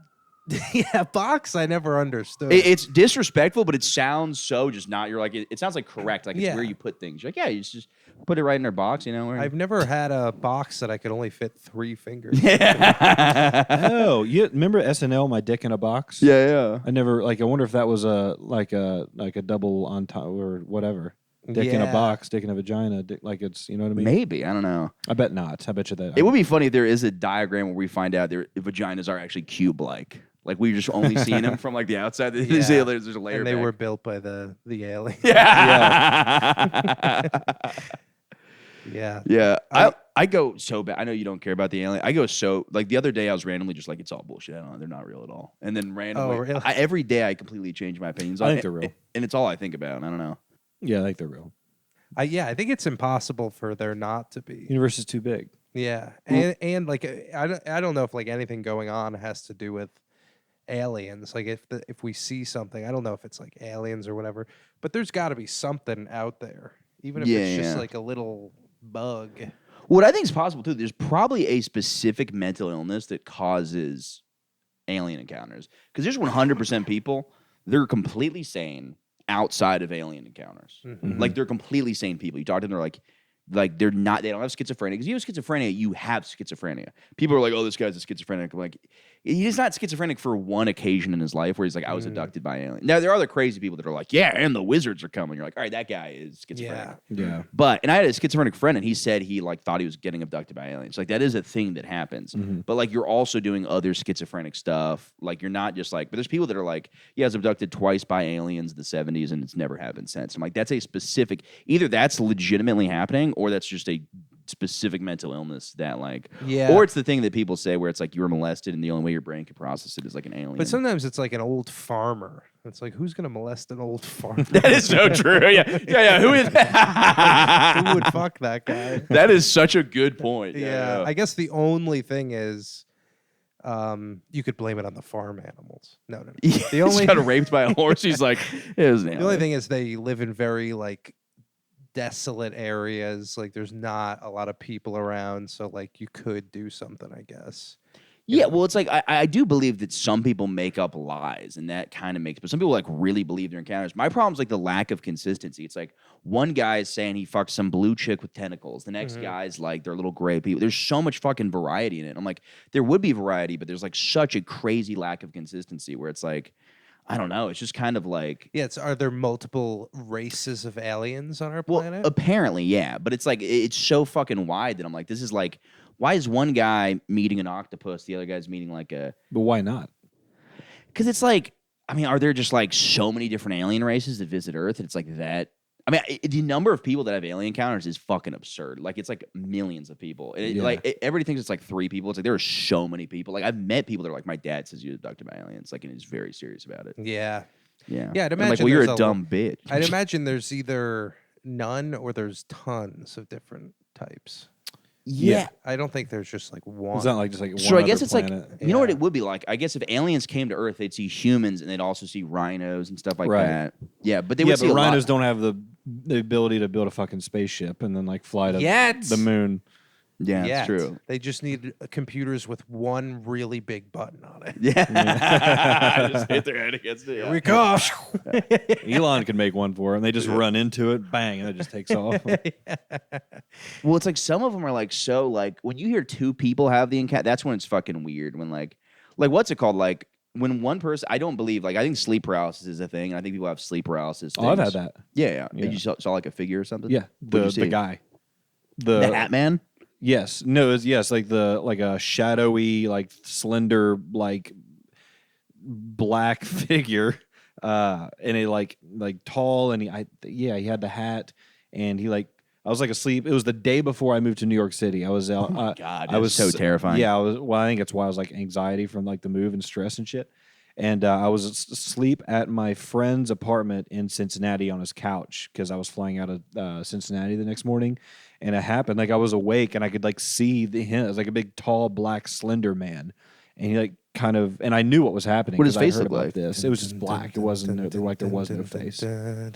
yeah. Box. I never understood.
It's disrespectful, but it sounds so just not. You're like it sounds like correct. Like it's
Yeah.
where you put things. You're like you just put it right in their box. You know. Where
I've never had a box that I could only fit 3 fingers.
Oh, you remember SNL? My dick in a box.
yeah.
I never like. I wonder if that was a double on top or whatever. Dick in a
Yeah.
box, dick in a vagina. Dick, like it's you know what I mean.
Maybe I don't know.
I bet not. I bet you that.
It would be funny if there is a diagram where we find out their vaginas are actually cube-like. Like we've just only seen them from like the outside. There's
Yeah.
there's a layer.
And they
back.
were built by the alien.
Yeah.
Yeah.
Yeah. I go so bad. I know you don't care about the alien. I go so like the other day I was randomly just like it's all bullshit. I don't know. They're not real at all. And then randomly,
really?
every day I completely change my opinions.
I
on
think
it,
they're real.
and it's all I think about. I don't know.
Yeah, I think they're real.
I think it's impossible for there not to be.
Universe is too big.
Yeah, and like I don't know if like anything going on has to do with aliens. Like if we see something, I don't know if it's like aliens or whatever, but there's got to be something out there, even if it's just like a little bug.
What I think is possible too. There's probably a specific mental illness that causes alien encounters because there's 100% people they're completely sane outside of alien encounters.
Mm-hmm.
Like they're completely sane people. You talk to them, they're like they're not. They don't have schizophrenia. Because you have schizophrenia, you have schizophrenia. People are like, "Oh, this guy's a schizophrenic." I'm like, he's not schizophrenic for one occasion in his life where he's like, "I was abducted by an alien." Now there are other crazy people that are like, "Yeah, and the wizards are coming." You're like, "All right, that guy is schizophrenic."
Yeah.
But and I had a schizophrenic friend, and he said he like thought he was getting abducted by aliens. Like that is a thing that happens. But like you're also doing other schizophrenic stuff. Like you're not just like. But there's people that are like, "Yeah, I was abducted twice by aliens in the '70s, and it's never happened since." I'm like, that's a specific. Either that's legitimately happening, or that's just a specific mental illness that like,
Yeah.
or it's the thing that people say where it's like you were molested and the only way your brain can process it is like an alien.
But sometimes it's like an old farmer. It's like, who's gonna molest an old farmer?
That is so true. Yeah. Who is?
Who would fuck that guy?
That is such a good point.
Yeah, I guess the only thing is, you could blame it on the farm animals. No.
Yeah,
The only
he got raped by a horse. He's like, it was an
the only
alien.
thing is they live in very like desolate areas. Like there's not a lot of people around, so like you could do something, I guess.
Yeah, well, it's like I do believe that some people make up lies, and that kind of makes. But some people like really believe their encounters. My problem is like the lack of consistency. It's like one guy is saying he fucked some blue chick with tentacles. The next guy's like they're little gray people. There's so much fucking variety in it. I'm like, there would be variety, but there's like such a crazy lack of consistency where it's like, I don't know. It's just kind of like.
Yeah, are there multiple races of aliens on our
Well,
planet?
apparently, yeah, but it's like it's so fucking wide that I'm like, this is like. Why is one guy meeting an octopus, the other guy's meeting like a...
But why not?
Because it's like, I mean, are there just like so many different alien races that visit Earth? It's like that. I mean, the number of people that have alien encounters is fucking absurd. Like, it's like millions of people. Everybody thinks it's like 3 people. It's like there are so many people. Like, I've met people that are like, my dad says you abducted by aliens. Like, and he's very serious about it.
Yeah.
Yeah.
Yeah, I'd
I'm like,
imagine
well, you're
there's
a dumb bitch.
I'd imagine there's either none or there's tons of different types.
Yeah.
I don't think there's just like one.
It's not like just like one
So I guess
other
it's
planet.
like, you know what it would be like? I guess if aliens came to Earth, they'd see humans and they'd also see rhinos and stuff like
Right.
that. Yeah, but they would see
but
a lot-
rhinos don't have the ability to build a fucking spaceship and then like fly to
Yet.
the moon.
Yeah,
Yet.
that's true.
They just need computers with one really big button on it.
Yeah. Just hit their head against it.
Here we go.
Elon could make one for them. They just run into it, bang, and it just takes off.
Well, it's like some of them are like so like when you hear 2 people have the encounter, that's when it's fucking weird. When like what's it called? Like when one person, I don't believe like I think sleep paralysis is a thing, and I think people have sleep paralysis.
Oh, I've
things.
had that.
Yeah.
Yeah.
You saw like a figure or something.
Yeah,
What'd you
the
see?
guy,
the Hat Man.
Yes, no, it's like a shadowy, like slender, like black figure, and it like tall, and he had the hat, and he like I was like asleep. It was the day before I moved to New York City. I was out.
God,
I was
so terrifying.
Yeah, I was. Well, I think that's why I was like anxiety from like the move and stress and shit. And I was asleep at my friend's apartment in Cincinnati on his couch because I was flying out of Cincinnati the next morning, and it happened. Like I was awake and I could like see him. It was like a big, tall, black, slender man, and he like kind of. And I knew what was happening.
What does
'cause I
face
heard
look
about
like?
This. It was just black. It wasn't. There wasn't a face. Yeah,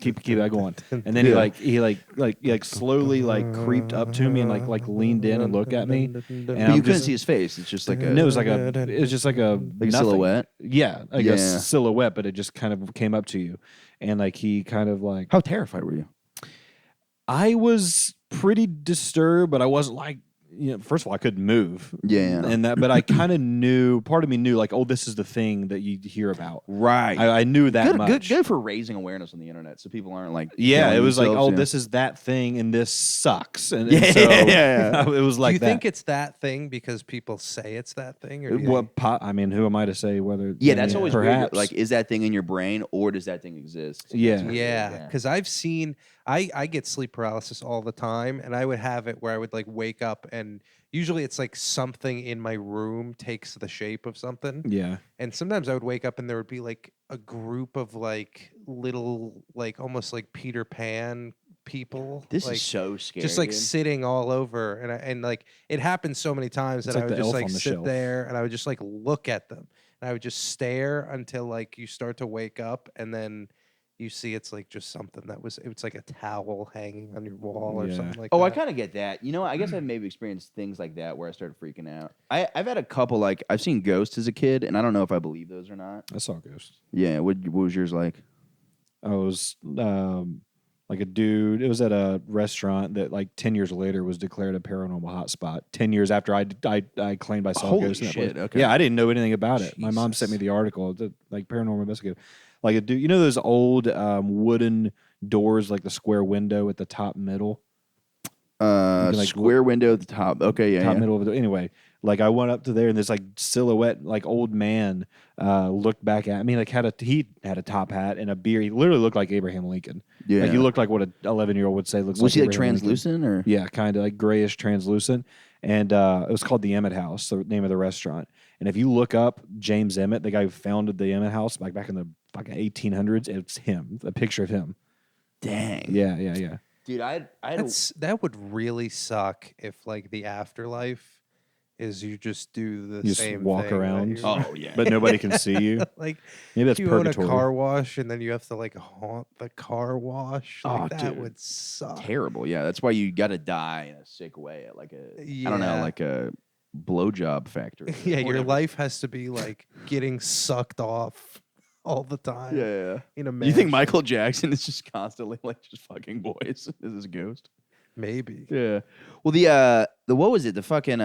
keep that going. And then he slowly like creeped up to me and like leaned in and looked at me. And
But you
I'm
couldn't
just-
see his face. It's just like a
No, it was just like a
like a
nothing.
silhouette.
Yeah, like
Yeah.
a silhouette, but it just kind of came up to you, and like he kind of like
How terrified were you?
I was pretty disturbed, but I wasn't like first of all I couldn't move.
Yeah.
and but I kind of knew. Part of me knew like, oh, this is the thing that you hear about.
Right.
I knew that much.
Good for raising awareness on the internet, so people aren't like.
Yeah,
killing
it was like,
themselves,
oh,
yeah.
this is that thing, and this sucks, and
Yeah,
so
yeah.
it was like
Do you
that.
think it's that thing because people say it's that thing? Or do you think-
I mean, who am I to say whether?
Yeah, that's always
perhaps.
weird. Like, is that thing in your brain, or does that thing exist?
Yeah.
Yeah, because I've seen I get sleep paralysis all the time, and I would have it where I would like wake up, and usually it's like something in my room takes the shape of something,
Yeah.
and sometimes I would wake up and there would be like a group of like little like almost like Peter Pan people.
This
like,
is so scary.
just like
dude.
sitting all over, and like it happened so many times
It's
that
like
I
the
would just
elf
like
on the
sit
shelf.
there and I would just like look at them, and I would just stare until like you start to wake up, and then you see it's like just something it's like a towel hanging on your wall or
Yeah.
something like
Oh,
that.
I kind of get that. You know, I guess I've maybe experienced things like that where I started freaking out. I've had a couple, like, I've seen ghosts as a kid, and I don't know if I believe those or not.
I saw ghosts.
Yeah, what was yours like?
I was like a dude. It was at a restaurant that like 10 years later was declared a paranormal hotspot. 10 years after I claimed I saw
Holy
ghosts. in that
shit,
place.
okay.
Yeah, I didn't know anything about it. My mom sent me
Jesus.
the article, like paranormal investigator. Like a dude, you know those old wooden doors, like the square window at the top middle. can, like,
Square window at the top. Okay, yeah,
top
yeah.
middle of it. Anyway, like I went up to there and this like silhouette, like old man, looked back at me. Like he had a top hat and a beard. He literally looked like Abraham Lincoln.
Yeah.
Like he looked like what an 11-year-old would say looks
Was
like.
he like
Abraham Lincoln.
translucent or?
Yeah, kind of like grayish translucent. And it was called the Emmett House, the name of the restaurant. And if you look up James Emmett, the guy who founded the Emmett House, like back in the fucking 1800s, it's him. A picture of him.
Dang.
Yeah.
Dude,
That would really suck if like the afterlife is you just do the
You just
same
walk
thing that
around.
you-
Oh yeah.
But nobody can see you.
like
Maybe that's
you
purgatory.
own a car wash and then you have to like haunt the car wash. Like,
Oh,
that
dude.
would suck.
Terrible. Yeah, that's why you got to die in a sick way at like a I don't know,
Yeah.
like a blowjob factory.
Yeah,
or
your
whatever.
life has to be like getting sucked off all the time.
Yeah.
In a
You think
mash.
Michael Jackson is just constantly like just fucking boys? Is his ghost?
Maybe.
Yeah. Well, the what was it? The fucking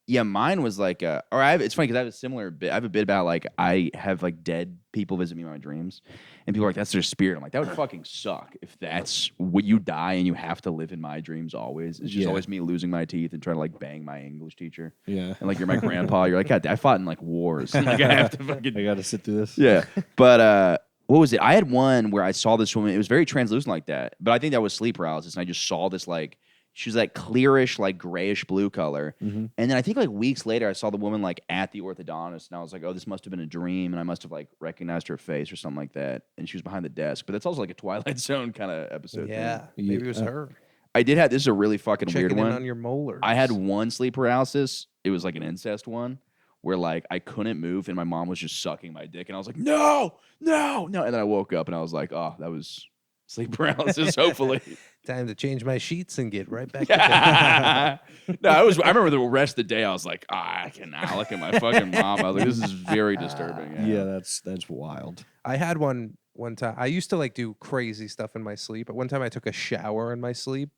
yeah, mine was like it's funny because I have a similar bit. I have a bit about like I have like dead people visit me in my dreams, and people are like, "That's their spirit." I'm like, that would fucking suck if that's what you die and you have to live in my dreams always. It's just
Yeah.
always me losing my teeth and trying to like bang my English teacher.
Yeah.
And like you're my grandpa, you're like, God, I fought in like wars. Like I have to fucking
I got to sit through this.
yeah. But what was it? I had one where I saw this woman. It was very translucent like that, but I think that was sleep paralysis. And I just saw this like she was like clearish, like grayish blue color.
Mhm.
And then I think like weeks later, I saw the woman like at the orthodontist, and I was like, oh, this must have been a dream, and I must have like recognized her face or something like that. And she was behind the desk. But that's also like a Twilight Zone kind of episode.
Yeah.
thing.
Maybe it was
Yeah.
her.
I did have this is a really fucking weird
Checking in
one.
on your molars.
I had one sleep paralysis. It was like an incest one where like I couldn't move and my mom was just sucking my dick and I was like, no. And then I woke up and I was like, oh, that was sleep paralysis, hopefully.
Time to change my sheets and get right back to bed.
No, I remember the rest of the day I was like, I cannot look at my fucking mom. I was like, this is very disturbing.
Yeah, that's wild.
I had one time. I used to like do crazy stuff in my sleep. But one time I took a shower in my sleep.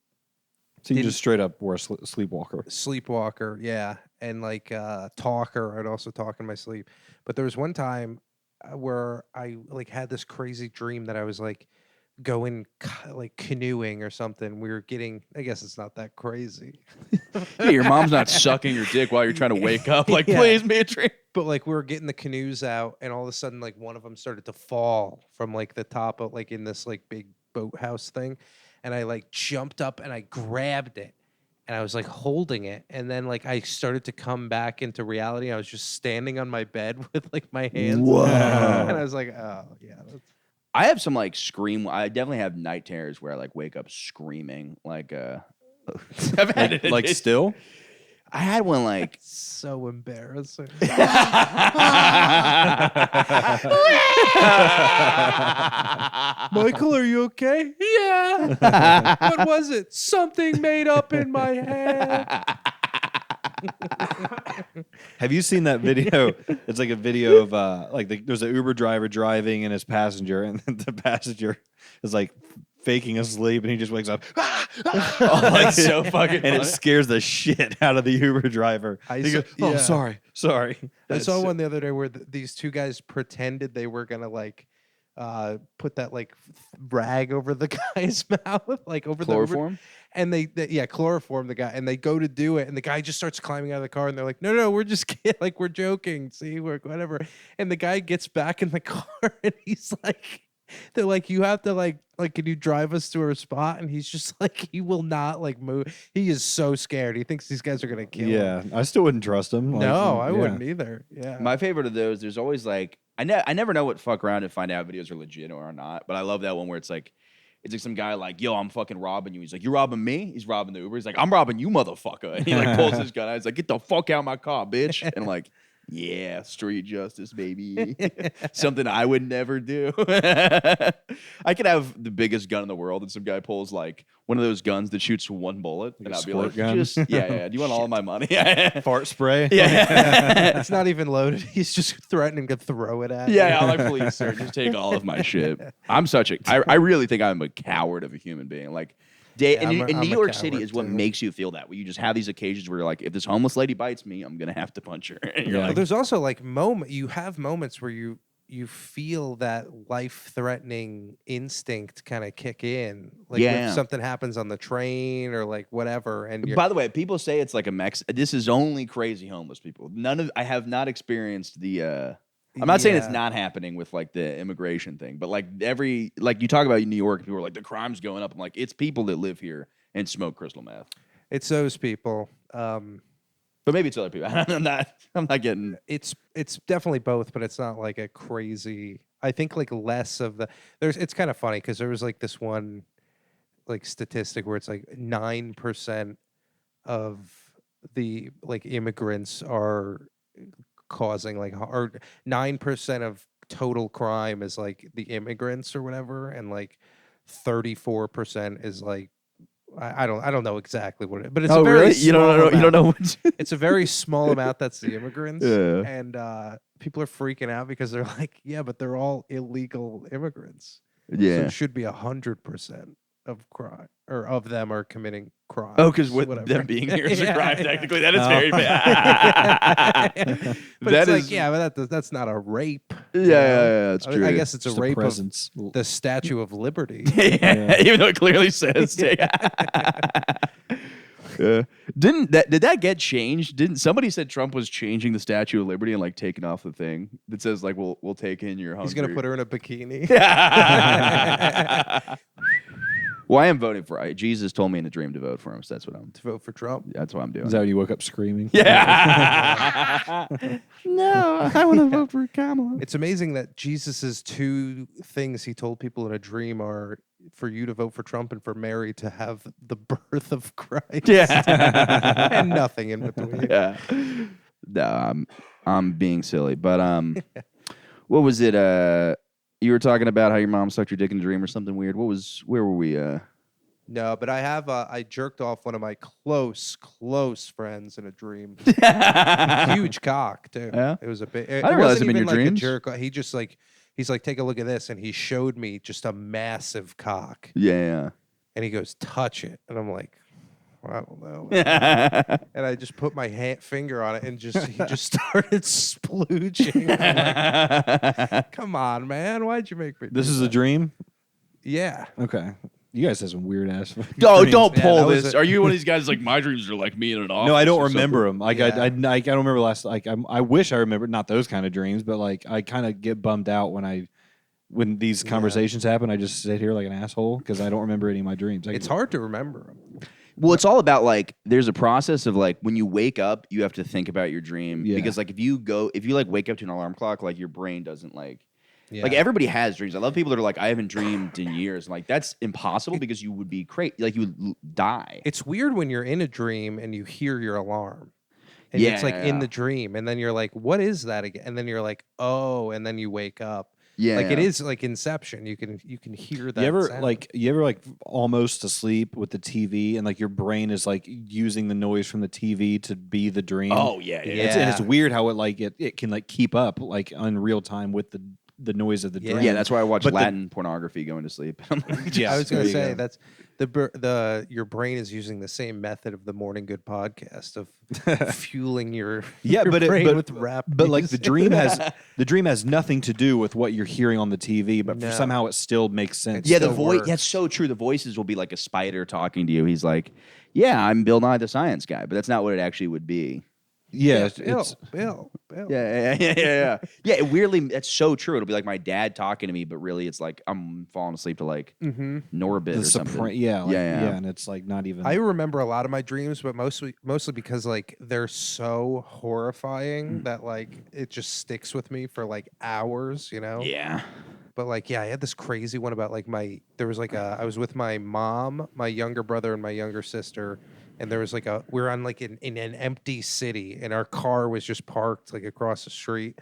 So you
Didn't-
just straight up were a sleepwalker.
Sleepwalker, yeah, and like talker. I'd also talk in my sleep. But there was one time where I like had this crazy dream that I was like going like canoeing or something. We were getting. I guess it's not that crazy.
Yeah, your mom's not sucking your dick while you're trying to wake up. Like,
Yeah.
please, be a dream.
But like we were getting the canoes out, and all of a sudden, like one of them started to fall from like the top of like in this like big boathouse thing, and I like jumped up and I grabbed it, and I was like holding it, and then like I started to come back into reality. I was just standing on my bed with like my hands,
Whoa.
and I was like, oh yeah, that's...
I have some like scream. I definitely have night terrors where I like wake up screaming. Like, I've had it.
Like still?
I had one like.
so embarrassing. Michael, are you okay? Yeah. What was it? Something made up in my head.
Have you seen that video? It's like a video of there's an Uber driver driving and his passenger, and then the passenger is like faking asleep, and he just wakes up.
Oh, that's so fucking
and it
funny.
scares the shit out of the Uber driver.
I
He
saw-
goes, "Oh,
yeah.
sorry."
I saw one the other day where these two guys pretended they were gonna like put that like rag over the guy's mouth, like over
Chloroform?
and they chloroform the guy, and they go to do it, and the guy just starts climbing out of the car, and they're like, no, we're just kidding, like we're joking, see, we're whatever, and the guy gets back in the car, and he's like, they're like, you have to like can you drive us to our spot? And he's just like, he will not like move. He is so scared. He thinks these guys are gonna kill him.
Yeah, I still wouldn't trust him. Like,
No, I
yeah.
wouldn't either. Yeah.
My favorite of those, there's always like I never know what fuck around and find out videos are legit or are not. But I love that one where it's like some guy like, yo, I'm fucking robbing you. He's like, you robbing me? He's robbing the Uber. He's like, I'm robbing you, motherfucker. And he like pulls his gun out. He's like, get the fuck out of my car, bitch. And like, yeah, street justice, baby. Something I would never do. I could have the biggest gun in the world, and some guy pulls like one of those guns that shoots one bullet,
Like
and
a
I'd be
squirt
like,
gun?
just yeah. Do you want all of my money?
Fart spray.
Yeah.
It's not even loaded. He's just threatening to throw it at you.
Yeah, I'm like, please, sir, just take all of my shit. I'm such a, I really think I'm a coward of a human being. Like,
Yeah,
in
I'm
New
a
York City
coward,
is what
too.
makes you feel that way. You just have these occasions where you're like, if this homeless lady bites me, I'm gonna have to punch her. And you're
Yeah.
Well,
like,
there's also like you have moments where you you feel that life-threatening instinct kind of kick in, like
Yeah.
if something happens on the train or like whatever, and you're,
By the way, people say it's like a This is only crazy homeless people. I have not experienced the. I'm not saying it's
Yeah.
not happening with like the immigration thing, but like you talk about New York, people are like the crime's going up. I'm like, it's people that live here and smoke crystal meth.
it's those people.
But maybe it's other people. I'm not getting.
It's definitely both, but it's not like a crazy. I think like less of the It's kind of funny because there was like this one like statistic where it's like 9% of the like immigrants are causing like or 9% of total crime is like the immigrants or whatever, and like 34% is like I don't know exactly what it, but it's a very
really? You don't know? You don't know? What
it's a very small amount that's the immigrants.
Yeah.
And people are freaking out because they're like, yeah, but they're all illegal immigrants. So
yeah.
it should be 100% of crime or of them are committing crimes.
Oh, because
whatever.
them being here is a
Yeah,
crime.
yeah.
Technically, that is
Oh.
very bad.
But
That
it's like,
is-
yeah, but that's not a rape.
Yeah,
you know?
yeah, that's
I
true.
guess it's a
Just
rape of
presence.
the Statue of Liberty.
Yeah, even though it clearly says. Yeah. Did that get changed? Didn't somebody said Trump was changing the Statue of Liberty and like taking off the thing that says like we'll take in your hungry.
He's gonna put her in a bikini.
Well, I am voting for. Jesus told me in a dream to vote for him, so that's what I'm.
To vote for Trump.
That's what I'm doing.
Is that when you woke up screaming?
Yeah. No, I want to vote for Kamala.
It's amazing that Jesus's two things he told people in a dream are for you to vote for Trump and for Mary to have the birth of Christ.
Yeah.
And nothing in between.
Yeah. No, I'm being silly, but what was it? You were talking about how your mom sucked your dick in a dream or something weird. Where were we?
No, but I jerked off one of my close friends in a dream. Huge cock too.
Yeah?
It was a bit.
didn't realize
wasn't
him in
even
your
like
dreams.
a jerk. He just like he's like, take a look at this, and he showed me just a massive cock,
Yeah.
and he goes, touch it, and I'm like, well, I don't know.
Yeah.
And I just put my finger on it, and he just started splooging. I'm like, come on, man, why'd you make me?
This
do
is a
that?
dream?
Yeah.
Okay. You guys have some weird ass.
Oh,
dreams.
don't
Yeah,
pull
that was
this.
a-
Are you one of these guys like my dreams are like me in an office?
No, I don't
or
remember
something?
them. Like
Yeah.
I don't remember last. Like I wish I remembered not those kind of dreams, but like I kind of get bummed out when these conversations happen. I just sit here like an asshole because I don't remember any of my dreams.
It's hard to remember 'em.
Well, it's all about like there's a process of like when you wake up, you have to think about your dream
Yeah.
because like if you like wake up to an alarm clock, like your brain doesn't like
Yeah.
like everybody has dreams. I love people that are like I haven't dreamed in years. Like that's impossible because you would be crazy. Like you would die.
It's weird when you're in a dream and you hear your alarm. And it's like in
Yeah.
the dream, and then you're like, what is that again? And then you're like, oh, and then you wake up.
Yeah,
Like it is like Inception. You can hear that.
You ever
sound.
you ever like almost asleep with the TV and like your brain is like using the noise from the TV to be the dream.
Oh yeah, yeah.
And it's
Yeah.
weird how it can like keep up like in real time with the noise of the
Yeah.
dream.
Yeah, that's why I watch
But the-
Latin pornography going to sleep. I'm like,
Yeah,
I was
there
gonna
you
say
go.
that's your brain is using the same method of the Morning Good podcast of fueling your
Yeah,
your
but
brain with rap.
but like the
music.
dream has nothing to do with what you're hearing on the TV, but
No.
somehow it still makes sense.
yeah, the
still
voice.
works.
That's so true. The voices will be like a spider talking to you. He's like, "Yeah, I'm Bill Nye the Science Guy," but that's not what it actually would be.
yeah,
Bill.
Yeah. It weirdly, that's so true. It'll be like my dad talking to me, but really, it's like I'm falling asleep to like
Mm-hmm.
Norbit
the
or something.
yeah, like,
Yeah.
and it's like not even.
I remember a lot of my dreams, but mostly because like they're so horrifying that like it just sticks with me for like hours, you know?
Yeah.
But like, yeah, I had this crazy one about like there was like I was with my mom, my younger brother, and my younger sister, and there was like we were on like in an empty city, and our car was just parked like across the street,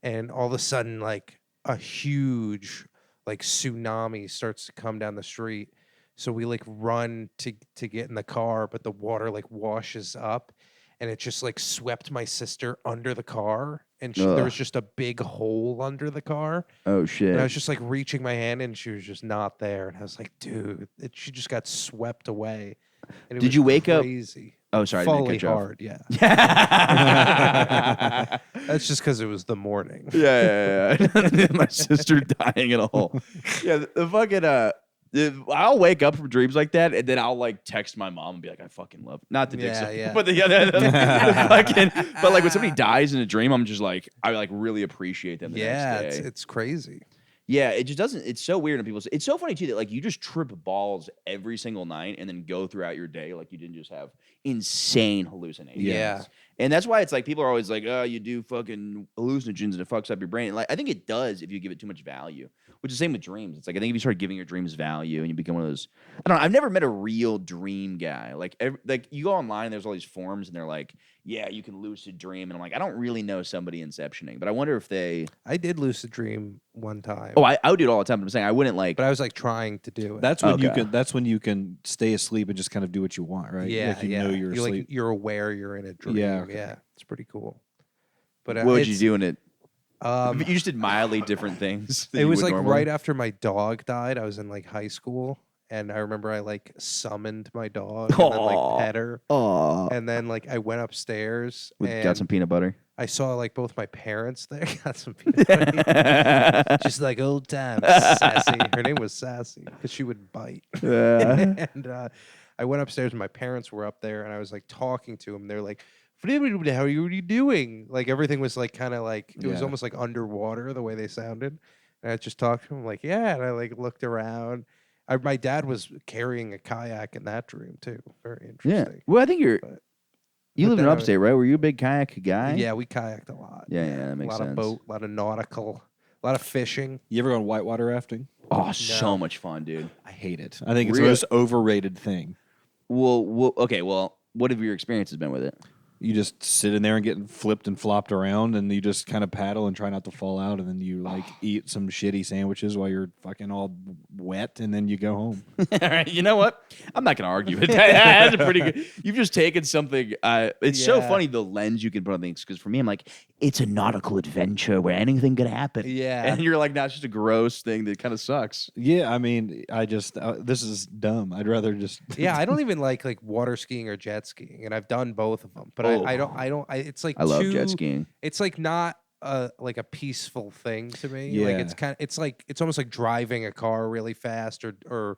and all of a sudden like a huge like tsunami starts to come down the street. So we like run to get in the car, but the water like washes up, and it just like swept my sister under the car, and there
Ugh.
was just a big hole under the car.
Oh
And I
shit.
was just like reaching my hand, and she was just not there. And I was like, dude, she just got swept away. And it
Did
was
you wake up-
crazy.
Oh, sorry, I didn't
fully
cut you off.
hard. Yeah, that's just because it was the morning.
Yeah. My sister dying in a hole. Yeah, the fucking I'll wake up from dreams like that, and then I'll like text my mom and be like, "I fucking love," not the dick
Yeah,
suck,
yeah.
but the fucking. But like when somebody dies in a dream, I'm just like, I like really appreciate them the
Yeah,
next day.
it's crazy.
Yeah, it just doesn't. It's so weird when people say. It's so funny too that like you just trip balls every single night and then go throughout your day like you didn't just have insane hallucinations.
Yeah.
And that's why it's like people are always like, oh, you do fucking hallucinogens and it fucks up your brain. Like I think it does if you give it too much value. Which is the same with dreams. It's like I think if you start giving your dreams value and you become one of those, I don't know. I've never met a real dream guy. Like you go online and there's all these forums and they're like, yeah, you can lucid dream, and I'm like, I don't really know somebody inceptioning, but I wonder if they.
I did lucid dream one time.
Oh, I would do it all the time. But I'm saying I wouldn't like.
but I was like trying to do it.
That's when you
Okay.
can. That's when you can stay asleep and just kind of do what you want, right?
yeah,
like you
yeah.
know you're asleep.
like you're aware you're in a dream.
Yeah, okay.
Yeah, it's pretty cool. But
What would you
it's-
do in it?
Um,
You just did mildly different things. than
it
you
was
would
like
normally?
right after my dog died. I was in like high school, and I remember I like summoned my dog and then
Aw.
like pet her,
Oh,
and then like I went upstairs and
got some peanut butter.
I saw like both my parents there. Got some peanut butter. Just like old times, Sassy. Her name was Sassy because she would bite. And I went upstairs and my parents were up there, and I was like talking to them. They're like, "How are you doing?" Like everything was like kind of like it was
Yeah.
almost like underwater the way they sounded. And I just talked to them like, "Yeah," and I like looked around. My dad was carrying a kayak in that dream too. Very
Yeah.
interesting.
Well, I think you
But
live in
then I would-
upstate, right? Were you a big kayak guy?
Yeah, we kayaked a lot.
Yeah, that makes
a lot
sense.
of boat, a lot of nautical, a lot of fishing.
You ever gone whitewater rafting?
Oh, so much fun, dude.
I hate it. I think it's
Really?
the most overrated thing.
Well, okay. Well, what have your experiences been with it?
You just sit in there and get flipped and flopped around, and you just kind of paddle and try not to fall out, and then you like eat some shitty sandwiches while you're fucking all wet, and then you go home.
All right, you know what? I'm not gonna argue with that. That's a pretty good. You've just taken something. It's so
Yeah.
funny the lens you can put on things. Because for me, I'm like, it's a nautical adventure where anything could happen.
Yeah.
And you're like, no, it's just a gross thing that kind of sucks.
Yeah, I mean, I just this is dumb. I'd rather just
Yeah, I don't even like water skiing or jet skiing, and I've done both of them. But
Oh.
I don't. It's like
I love
too,
jet skiing.
It's like not like a peaceful thing to me.
Yeah.
Like it's almost like driving a car really fast or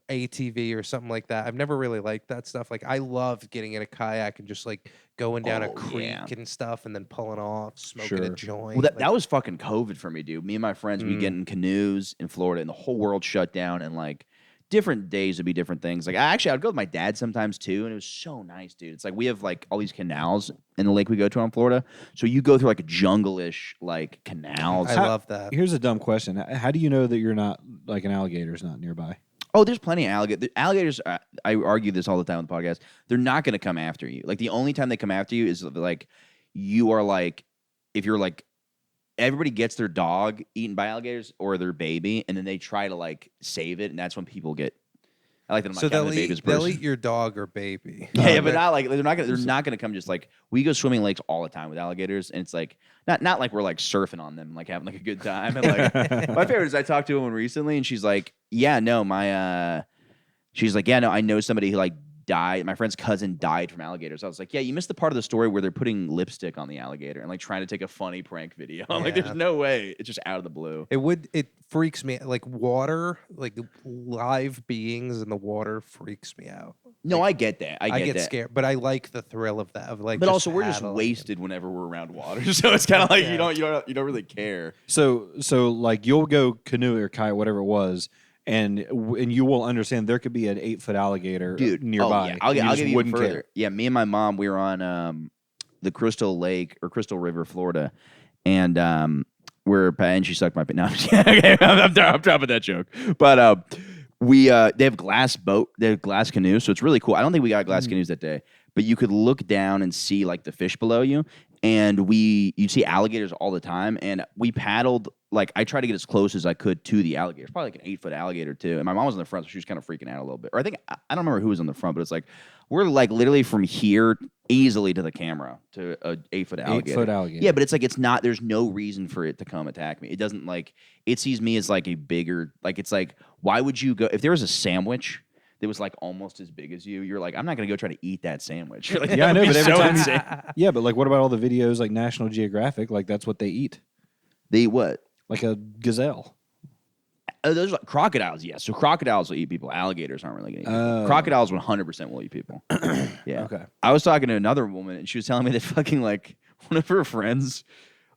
ATV or something like that. I've never really liked that stuff. Like I love getting in a kayak and just like going down a
Oh,
creek
yeah.
and stuff, and then pulling off, smoking a
Sure.
joint.
Well, that
like,
was fucking COVID for me, dude. Me and my friends, we get in canoes in Florida, and the whole world shut down, and like different days would be different things. Like I'd go with my dad sometimes too, and it was so nice, dude. It's like we have like all these canals in the lake we go to in Florida, so you go through like a jungle-ish like canals.
I love that.
Here's a dumb question: how do you know that you're not like an alligator's not nearby?
Oh, there's plenty of alligators. Alligators, I argue this all the time on the podcast. They're not going to come after you. Like the only time they come after you is like you are like if you're like everybody gets their dog eaten by alligators or their baby, and then they try to like save it, and that's when people get. I like that I'm not
So
counting
they'll
the baby as
eat,
a person.
they'll eat your dog or baby.
Yeah, but not like they're not gonna come just like we go swimming lakes all the time with alligators, and it's like not like we're like surfing on them, like having like a good time. And like my favorite is I talked to a woman recently, and she's like, yeah, no, I know somebody who like died. My friend's cousin died from alligators. I was like, yeah, you missed the part of the story where they're putting lipstick on the alligator and like trying to take a funny prank video. I'm like,
Yeah.
there's no way. It's just out of the blue.
It freaks me like water, like live beings in the water freaks me out.
No, I get that. I get that.
scared, but I like the thrill of that. Of like,
But also, we're just
paddling.
wasted whenever we're around water, so it's kind of like
Yeah.
you don't really care.
So like you'll go canoe or kayak, whatever it was, and you will understand there could be an 8-foot alligator
Dude,
nearby.
Oh, yeah. I'll
You
give
just
you even
wouldn't
further.
care.
Yeah, me and my mom, we were on the Crystal Lake or Crystal River, Florida, and and she sucked my. No, okay, I'm dropping that joke. But they have glass canoes, so it's really cool. I don't think we got glass canoes that day, but you could look down and see like the fish below you, and you'd see alligators all the time, and we paddled. Like I tried to get as close as I could to the alligator. It's probably like an 8-foot alligator too. And my mom was in the front, so she was kind of freaking out a little bit. Or I think I don't remember who was on the front, but it's like we're like literally from here easily to the camera to a 8-foot alligator.
8-foot alligator.
Yeah, but it's like it's not. There's no reason for it to come attack me. It doesn't like. It sees me as like a bigger. Like it's like why would you go if there was a sandwich that was like almost as big as you, you're like, I'm not gonna go try to eat that sandwich. You're like,
Yeah, I know,
that would
but
be
every
so
time
insane.
yeah, but like, what about all the videos like National Geographic? Like, that's what they eat,
They eat what?
like a gazelle.
Those are like crocodiles, yes. So crocodiles will eat people. Alligators aren't really gonna eat people.
Oh.
Crocodiles 100% will eat people. Yeah.
Okay.
I was talking to another woman, and she was telling me that fucking like one of her friends,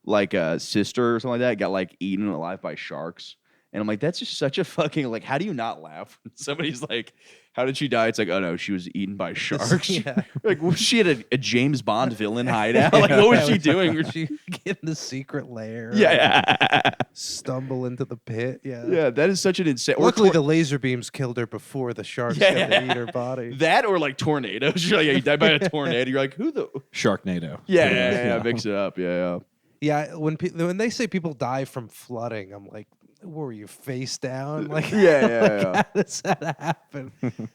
like a sister or something like that, got like eaten alive by sharks. And I'm like, that's just such a fucking like. How do you not laugh? Somebody's like, how did she die? It's like, oh no, she was eaten by sharks.
Yeah.
Like, was she at a James Bond villain hideout? Like, what was she doing?
Would she get in the secret lair?
Yeah.
Stumble into the pit. Yeah.
Yeah, that is such an insane. or
Luckily,
tor-
the laser beams killed her before the sharks
Yeah,
got
yeah.
to eat her body.
that or like tornadoes. You're like, yeah, you died by a tornado. You're like, who the?
Sharknado.
Yeah. Mix it up. Yeah.
Yeah, when they say people die from flooding, I'm like, what were you face down? Like,
Yeah.
how does that happen?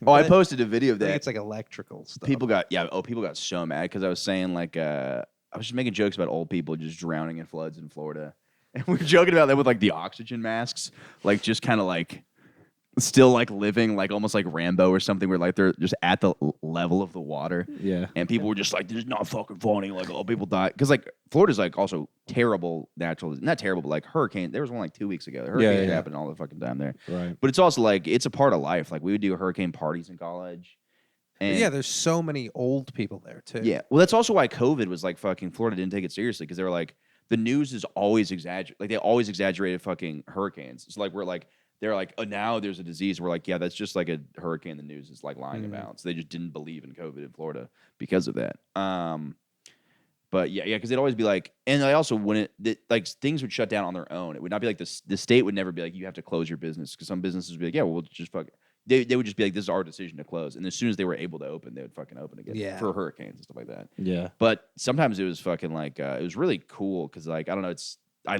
Oh, I posted a video of
I think
that.
it's like electrical stuff.
People got so mad because I was saying like I was just making jokes about old people just drowning in floods in Florida, and we were joking about that with like the oxygen masks, like just kind of like still like living like almost like Rambo or something, where like they're just at the level of the water,
Yeah.
and people were just like, "This is not fucking funny." Like old people die because like Florida's like also terrible natural, not terrible, but like hurricane. There was one like 2 weeks ago. Hurricanes
yeah.
happen all the fucking time there,
Right.
but it's also like it's a part of life. Like we would do hurricane parties in college. And
Yeah, there's so many old people there too.
yeah. Well, that's also why COVID was like fucking Florida didn't take it seriously because they were like the news is always like they always exaggerated fucking hurricanes. So like they're like, oh, now there's a disease. We're like, yeah, that's just like a hurricane the news is like lying about. So they just didn't believe in COVID in Florida because of that. But yeah, because it'd always be like, and I also wouldn't like things would shut down on their own. It would not be like the state would never be like you have to close your business because some businesses would be like, yeah, we'll just fuck. They would just be like, this is our decision to close. And as soon as they were able to open, they would fucking open again for hurricanes and stuff like that.
Yeah.
But sometimes it was fucking like it was really cool because like I don't know, I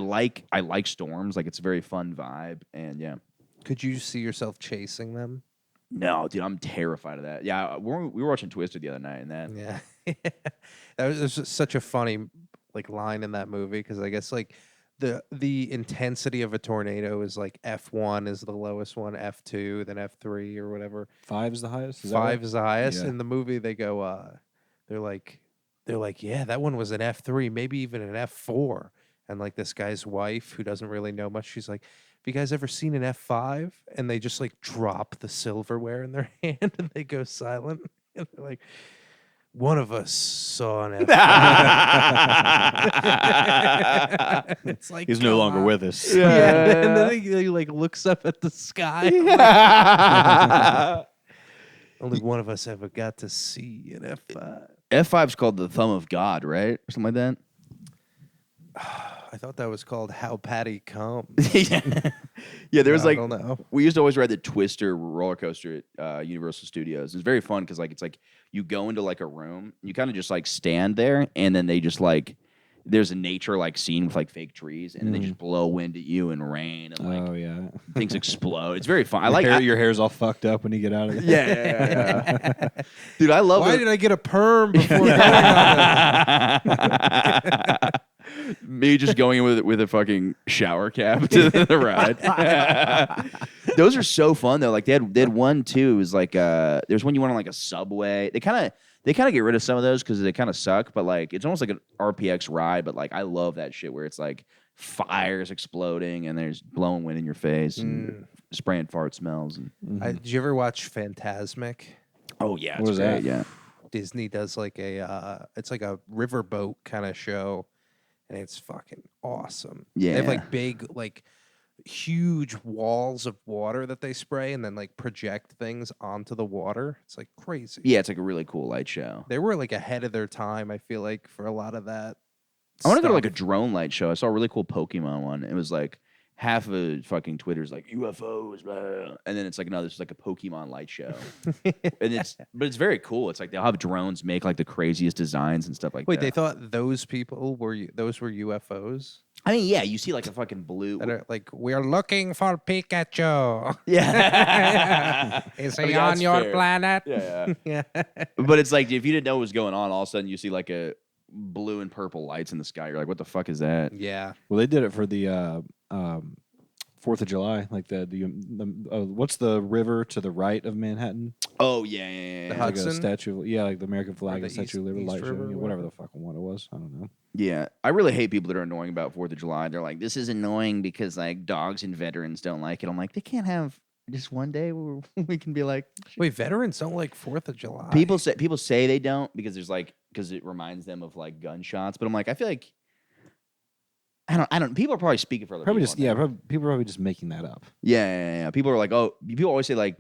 like storms, like it's a very fun vibe, and yeah.
Could you see yourself chasing them?
No, dude, I'm terrified of that. Yeah, we were watching Twisted the other night, and that
Yeah, that was just such a funny like line in that movie because I guess like the intensity of a tornado is like F1 is the lowest one, F2, then F3 or whatever.
5 is the highest. Is that
5
right?
is the highest.
Yeah.
In the movie, they go, they're like, yeah, that one was an F3, maybe even an F4. And like this guy's wife, who doesn't really know much, she's like, have you guys ever seen an F5? And they just like drop the silverware in their hand and they go silent. And they're like, one of us saw an F5. It's like,
He's no
come
longer
on.
with us.
Yeah. And then he like looks up at the sky. Only one of us ever got to see an F5.
F5's called the thumb of God, right, or something like that.
I thought that was called How Paddy Comes.
Yeah, there was
I
like
don't know.
we used to always ride the Twister roller coaster at Universal Studios. It's very fun because like it's like you go into like a room, you kind of just like stand there, and then they just like there's a nature like scene with like fake trees, and then they just blow wind at you and rain, and like
Oh yeah.
things explode. It's very fun. I
Your
like
hair, your hair's all fucked up when you get out of there.
yeah. Dude, I love
Why
it.
did I get a perm before going on it?
Me just going in with a fucking shower cap to the ride. Those are so fun though. Like they had one too. It was like there's one you went on like a subway. They kind of get rid of some of those because they kind of suck. But like it's almost like an RPX ride. But like I love that shit where it's like fires exploding and there's blowing wind in your face and spraying fart smells. And
Did you ever watch Phantasmic?
oh yeah,
What
it's
was
great.
that?
Yeah.
Disney does like it's like a riverboat kind of show, and it's fucking awesome. They have
Yeah.
like big, like huge walls of water that they spray and then like project things onto the water. It's like crazy.
Yeah, it's like a really cool light show.
They were like ahead of their time, I feel like, for a lot of that.
I want to go to like a
stuff.
drone light show. I saw a really cool Pokemon one. It was like half of fucking Twitter's like UFOs, blah, blah, blah. And then it's like no, this is like a Pokemon light show, and but it's very cool. It's like they'll have drones make like the craziest designs and stuff like
Wait,
that.
they thought those people were those were UFOs?
I mean, yeah, you see like a fucking blue.
That are like, we're looking for Pikachu.
Yeah,
Is
I
he
mean,
on
that's
your
fair.
planet?
Yeah,
Yeah.
but it's like if you didn't know what was going on, all of a sudden you see like a blue and purple lights in the sky. You're like, what the fuck is that?
Yeah.
Well, they did it for the 4th of July, like what's the river to the right of Manhattan?
Oh yeah.
The
Like
Hudson?
a statue, like the American flag,
the
a Statue of
East-
Liberty,
East
light
River
showing,
or
whatever
whatever?
the fucking one it was. I don't know.
Yeah, I really hate people that are annoying about 4th of July. They're like, this is annoying because like dogs and veterans don't like it. I'm like, they can't have just one day where we can be like,
Wait, veterans don't like 4th of July.
people say they don't because because it reminds them of like gunshots. But I'm like, I feel like I don't. People are probably speaking for other
Probably
people.
just people are probably just making that up.
Yeah. People are like, oh, people always say like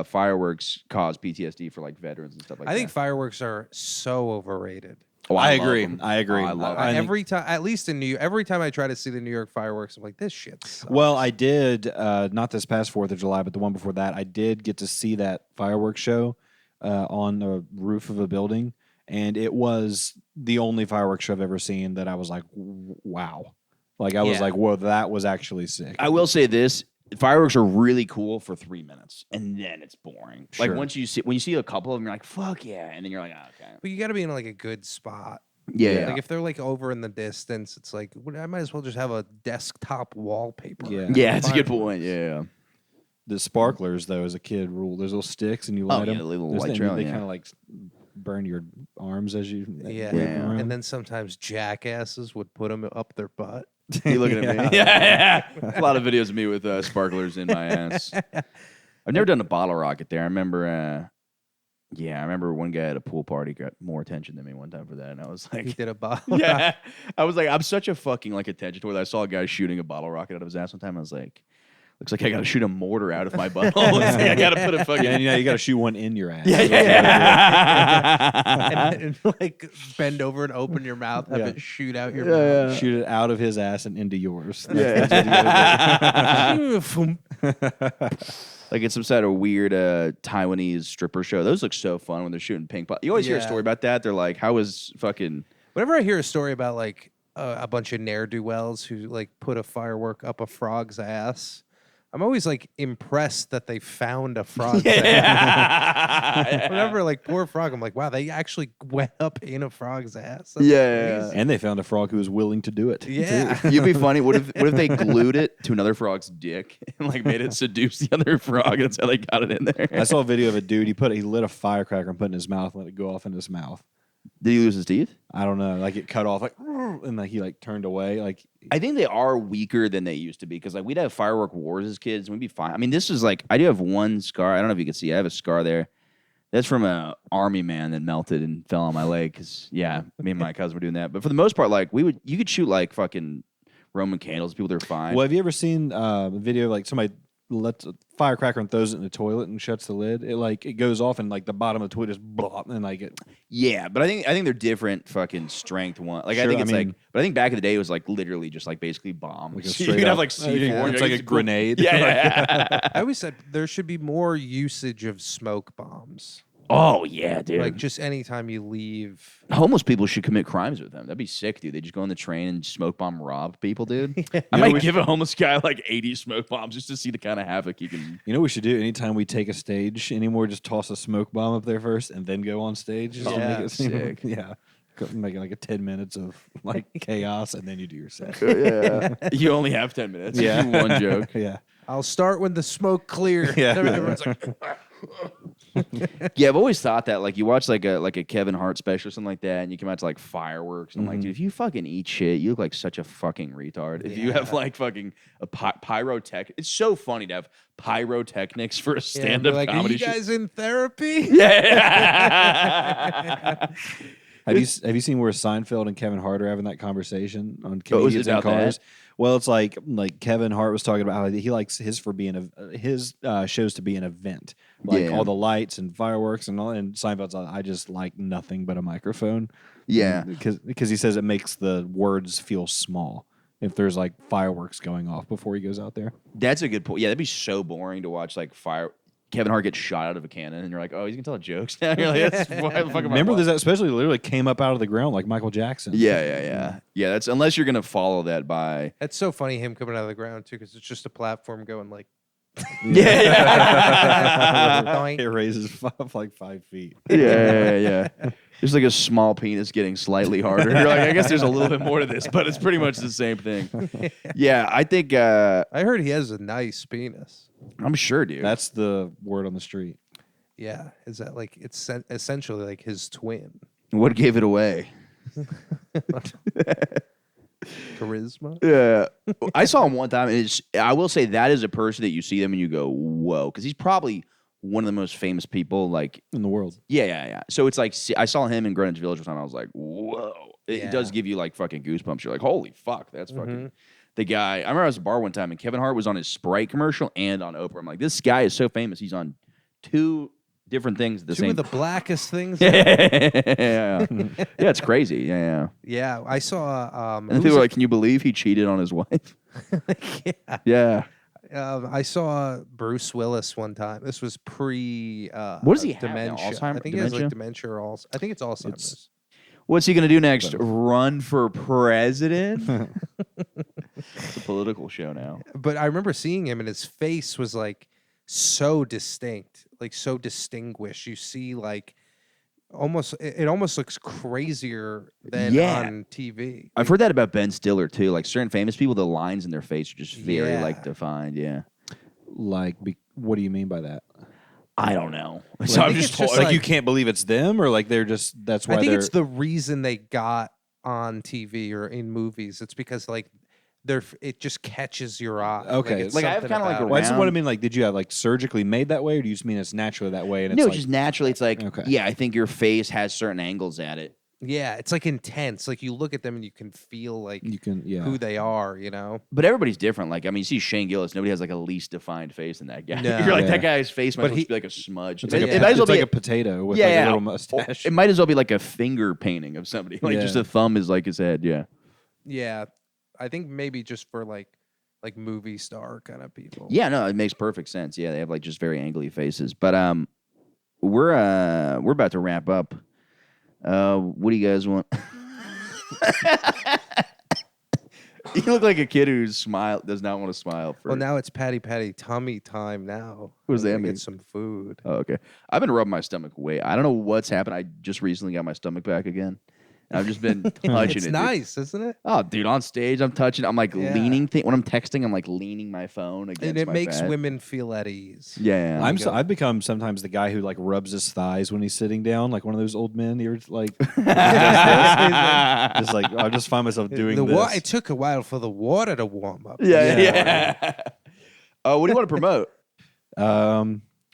fireworks cause PTSD for like veterans and stuff like that.
I think fireworks are so overrated.
Oh,
I
love
agree.
them.
I agree.
Oh, I love
I
them.
think-
Every time, at least in New York, every time I try to see the New York fireworks, I'm like, this shit sucks.
Well, I did not this past 4th of July, but the one before that. I did get to see that fireworks show on the roof of a building, and it was the only fireworks show I've ever seen that I was like, wow. Like I was
Yeah.
like, whoa, that was actually sick.
I will say this: fireworks are really cool for 3 minutes, and then it's boring. Like
Sure.
when you see a couple of them, you're like, fuck yeah, and then you're like, oh, okay,
But you got to be in like a good spot.
yeah.
Like if they're like over in the distance, it's like I might as well just have a desktop wallpaper.
Yeah.
Yeah, it's a good
Fireworks.
point. Yeah.
The sparklers, though, as a kid, rule. There's little sticks, and you
Oh,
light
yeah,
them.
the little
There's
light
them-
trail,
They
yeah.
kind of like burn your arms as you
Yeah.
wave them around.
And then sometimes jackasses would put them up their butt.
You looking at me? Yeah. A lot of videos of me with sparklers in my ass. I've never done a bottle rocket there. I remember. I remember one guy at a pool party got more attention than me one time for that, and I was
He
like,
did a bottle.
yeah. I was like, I'm such a fucking like attention to it. I saw a guy shooting a bottle rocket out of his ass one time. I was like, looks like I got to shoot a mortar out of my butthole. Looks like I got to put a fucking.
Yeah, you got to shoot one in your ass.
and like bend over and open your mouth, have
Yeah.
it shoot out your mouth.
Shoot it out of his ass and into yours.
Like it's some sort of weird Taiwanese stripper show. Those look so fun when they're shooting ping pong. You always hear a
Yeah.
story about that. They're like, how is fucking.
Whenever I hear a story about like a bunch of ne'er-do-wells who like put a firework up a frog's ass, I'm always like impressed that they found a frog's ass. Whenever like poor frog, I'm like, wow, they actually went up in a frog's ass. That's
Yeah.
crazy.
And they found a frog who was willing to do it.
Yeah.
You'd be funny. What if they glued it to another frog's dick and like made it seduce the other frog? That's how they got it in there.
I saw a video of a dude. He lit a firecracker and put it in his mouth, and let it go off in his mouth.
Did he lose his teeth?
I don't know. Like it cut off, like, and like he like turned away. Like
I think they are weaker than they used to be because like we'd have firework wars as kids and we'd be fine. I mean, this is like I do have one scar. I don't know if you can see. I have a scar there. That's from a army man that melted and fell on my leg because me and my cousin were doing that. But for the most part, like you could shoot like fucking Roman candles. People, they're fine.
well, have you ever seen a video of like somebody lets a firecracker and throws it in the toilet and shuts the lid? It goes off and like the bottom of the toilet just blah, and like it.
Yeah, but I think they're different fucking strength one. Like I
Sure,
think
I
it's
mean-
like, but I think back in the day it was like literally just like basically bombs.
Like a
you
straight
could have
up-
like C4.
yeah, it's like a grenade.
Yeah.
I always said there should be more usage of smoke bombs.
Oh yeah, dude.
Like just anytime you leave.
Homeless people should commit crimes with them. That'd be sick, dude. They just go on the train and smoke bomb rob people, dude. I
know,
might
we
give a homeless guy like 80 smoke bombs just to see the kind of havoc he can.
You know what we should do? Anytime we take a stage anymore, just toss a smoke bomb up there first and then go on stage. Just to
Yeah,
make it seem-
sick.
Yeah. Make it like a 10 minutes of like chaos and then you do your set.
Yeah. You only have 10 minutes.
Yeah.
Do one joke.
Yeah.
I'll start when the smoke clears.
Yeah.
Everyone's like,
Yeah, I've always thought that like you watch like a Kevin Hart special or something like that, and you come out to like fireworks, and I'm like, dude, if you fucking eat shit, you look like such a fucking retard. If you have like fucking a pyrotech, it's so funny to have pyrotechnics for a
yeah,
stand-up
like, are
comedy
you
show.
guys in therapy?
Yeah.
Have you seen where Seinfeld and Kevin Hart are having that conversation on
Oh, is it
comedians in
about
cars?
that?
Well, it's like Kevin Hart was talking about how he likes his shows to be an event, like
Yeah.
all the lights and fireworks and all. And Seinfeld's like, I just like nothing but a microphone.
Yeah.
because he says it makes the words feel small if there's like fireworks going off before he goes out there.
That's a good point. Yeah, that'd be so boring to watch like Kevin Hart get shot out of a cannon, and you're like, oh, he's gonna tell jokes now. You're like, that's why the fuck am I
Remember
watching?
this, especially literally came up out of the ground like Michael Jackson.
Yeah. That's unless you're gonna follow that by.
That's so funny, him coming out of the ground, too, because it's just a platform going like Doink.
It raises like 5 feet.
Yeah. There's like a small penis getting slightly harder. You're like, I guess there's a little bit more to this, but it's pretty much the same thing. Yeah, I think
I heard he has a nice penis.
I'm sure, dude.
That's the word on the street.
Yeah, is that like it's essentially like his twin?
What gave it away?
Charisma.
Yeah, I saw him one time, and I will say that is a person that you see them and you go, whoa, because he's probably one of the most famous people, like
In the world.
yeah. So it's like I saw him in Greenwich Village one time. I was like, whoa, it does give you like fucking goosebumps. You're like, holy fuck, that's fucking the guy. I remember I was at a bar one time and Kevin Hart was on his Sprite commercial and on Oprah. I'm like, this guy is so famous. He's on two different things at the
Two
same.
of the blackest things.
yeah, it's crazy. Yeah.
Yeah, I saw.
And people were like, can you believe he cheated on his wife? Yeah.
I saw Bruce Willis one time. This was pre.
What does he have now?
dementia.
Alzheimer's?
I think he has
Dementia?
like dementia or also. I think it's Alzheimer's.
What's he gonna do next? Run for president? It's a political show now.
But I remember seeing him, and his face was like so distinct, like so distinguished. You see, like almost it almost looks crazier than on TV.
I've heard that about Ben Stiller too. Like certain famous people, the lines in their face are just very
Yeah.
like defined. Yeah.
Like, what do you mean by that?
I don't know.
I
So I'm
think
just
it's just
Like,
like-
you can't believe it's them, or like they're just that's why
I think
they're.
it's the reason they got on TV or in movies. It's because like it just catches your eye.
Okay.
it's
Like, I have
something
kinda like
about
a
it.
Well, that's what I
round-
mean. Like, did you have like surgically made that way, or do you just mean it's naturally that way? And it's
no,
like,
just naturally, it's like,
Okay.
yeah, I think your face has certain angles at it.
Yeah, it's like intense. Like you look at them and you can feel like
you can, yeah.
who they are. You know.
But everybody's different. Like, I mean, you see Shane Gillis, nobody has like a least defined face in that guy.
No.
You're like,
Yeah.
that guy's face might
But
as well
he-
be like a smudge.
It's like,
it
a,
might as well
it's like
be
a potato with
yeah,
like
yeah.
a little
Or
mustache.
it might as well be like a finger painting of somebody. Like, just
Yeah.
a thumb is like his head. Yeah.
Yeah, I think maybe just for like movie star kind of people.
Yeah, no, it makes perfect sense. Yeah, they have like just very angly faces. But we're about to wrap up. What do you guys want? You look like a kid who does not want to smile.
Well, now it's Paddy tummy time now.
What does
I'm
that
gonna
mean?
Get some food.
Oh, okay. I've been rubbing my stomach way. I don't know what's happened. I just recently got my stomach back again. And I've just been touching
It's
it. Dude.
nice, isn't it?
Oh, dude, on stage, I'm touching. I'm like
Yeah.
leaning. When I'm texting, I'm like leaning my phone against
And it
my
makes
back.
women feel at ease.
Yeah.
I've become sometimes the guy who like rubs his thighs when he's sitting down, like one of those old men. You're like, just like I just find myself doing this.
It took a while for the water to warm up.
Yeah. What do you want to promote?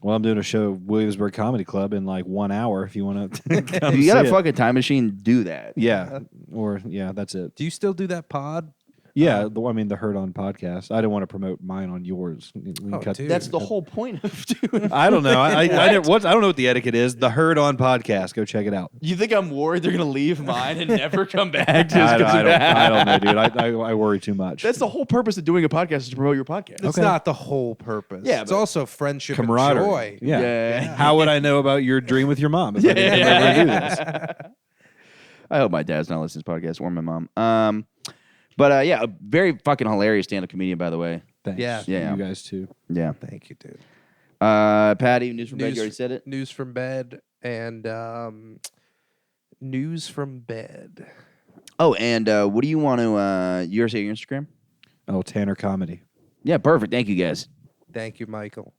Well, I'm doing a show at Williamsburg Comedy Club in like 1 hour. If you want to,
If you got a fucking time machine, do that.
yeah, or yeah, that's it.
Do you still do that pod?
Yeah, the Herd On podcast. I didn't want to promote mine on yours. We can
Oh, dude.
That's the whole point of doing.
I don't know. I don't know what the etiquette is. The Herd On podcast. Go check it out.
You think I'm worried they're gonna leave mine and never come back? Just
I
'cause of
don't
that?
know, dude. I worry too much.
That's the whole purpose of doing a podcast is to promote your podcast.
It's not the whole purpose.
Yeah,
it's
but-
also friendship
camaraderie.
and joy.
Yeah.
Yeah.
How would I know about your dream with your mom if I didn't remember to do this?
I hope my dad's not listening to this podcast or my mom. But yeah, a very fucking hilarious stand-up comedian, by the way.
Thanks.
Yeah.
Yeah.
You guys too.
Yeah.
Thank you, dude.
Patty, news from bed.
News-
You already said it.
News from bed and news from bed.
Oh, and what do you want to? You ever say your Instagram?
Oh, Tanner Comedy.
Yeah, perfect. Thank you, guys.
Thank you, Michael.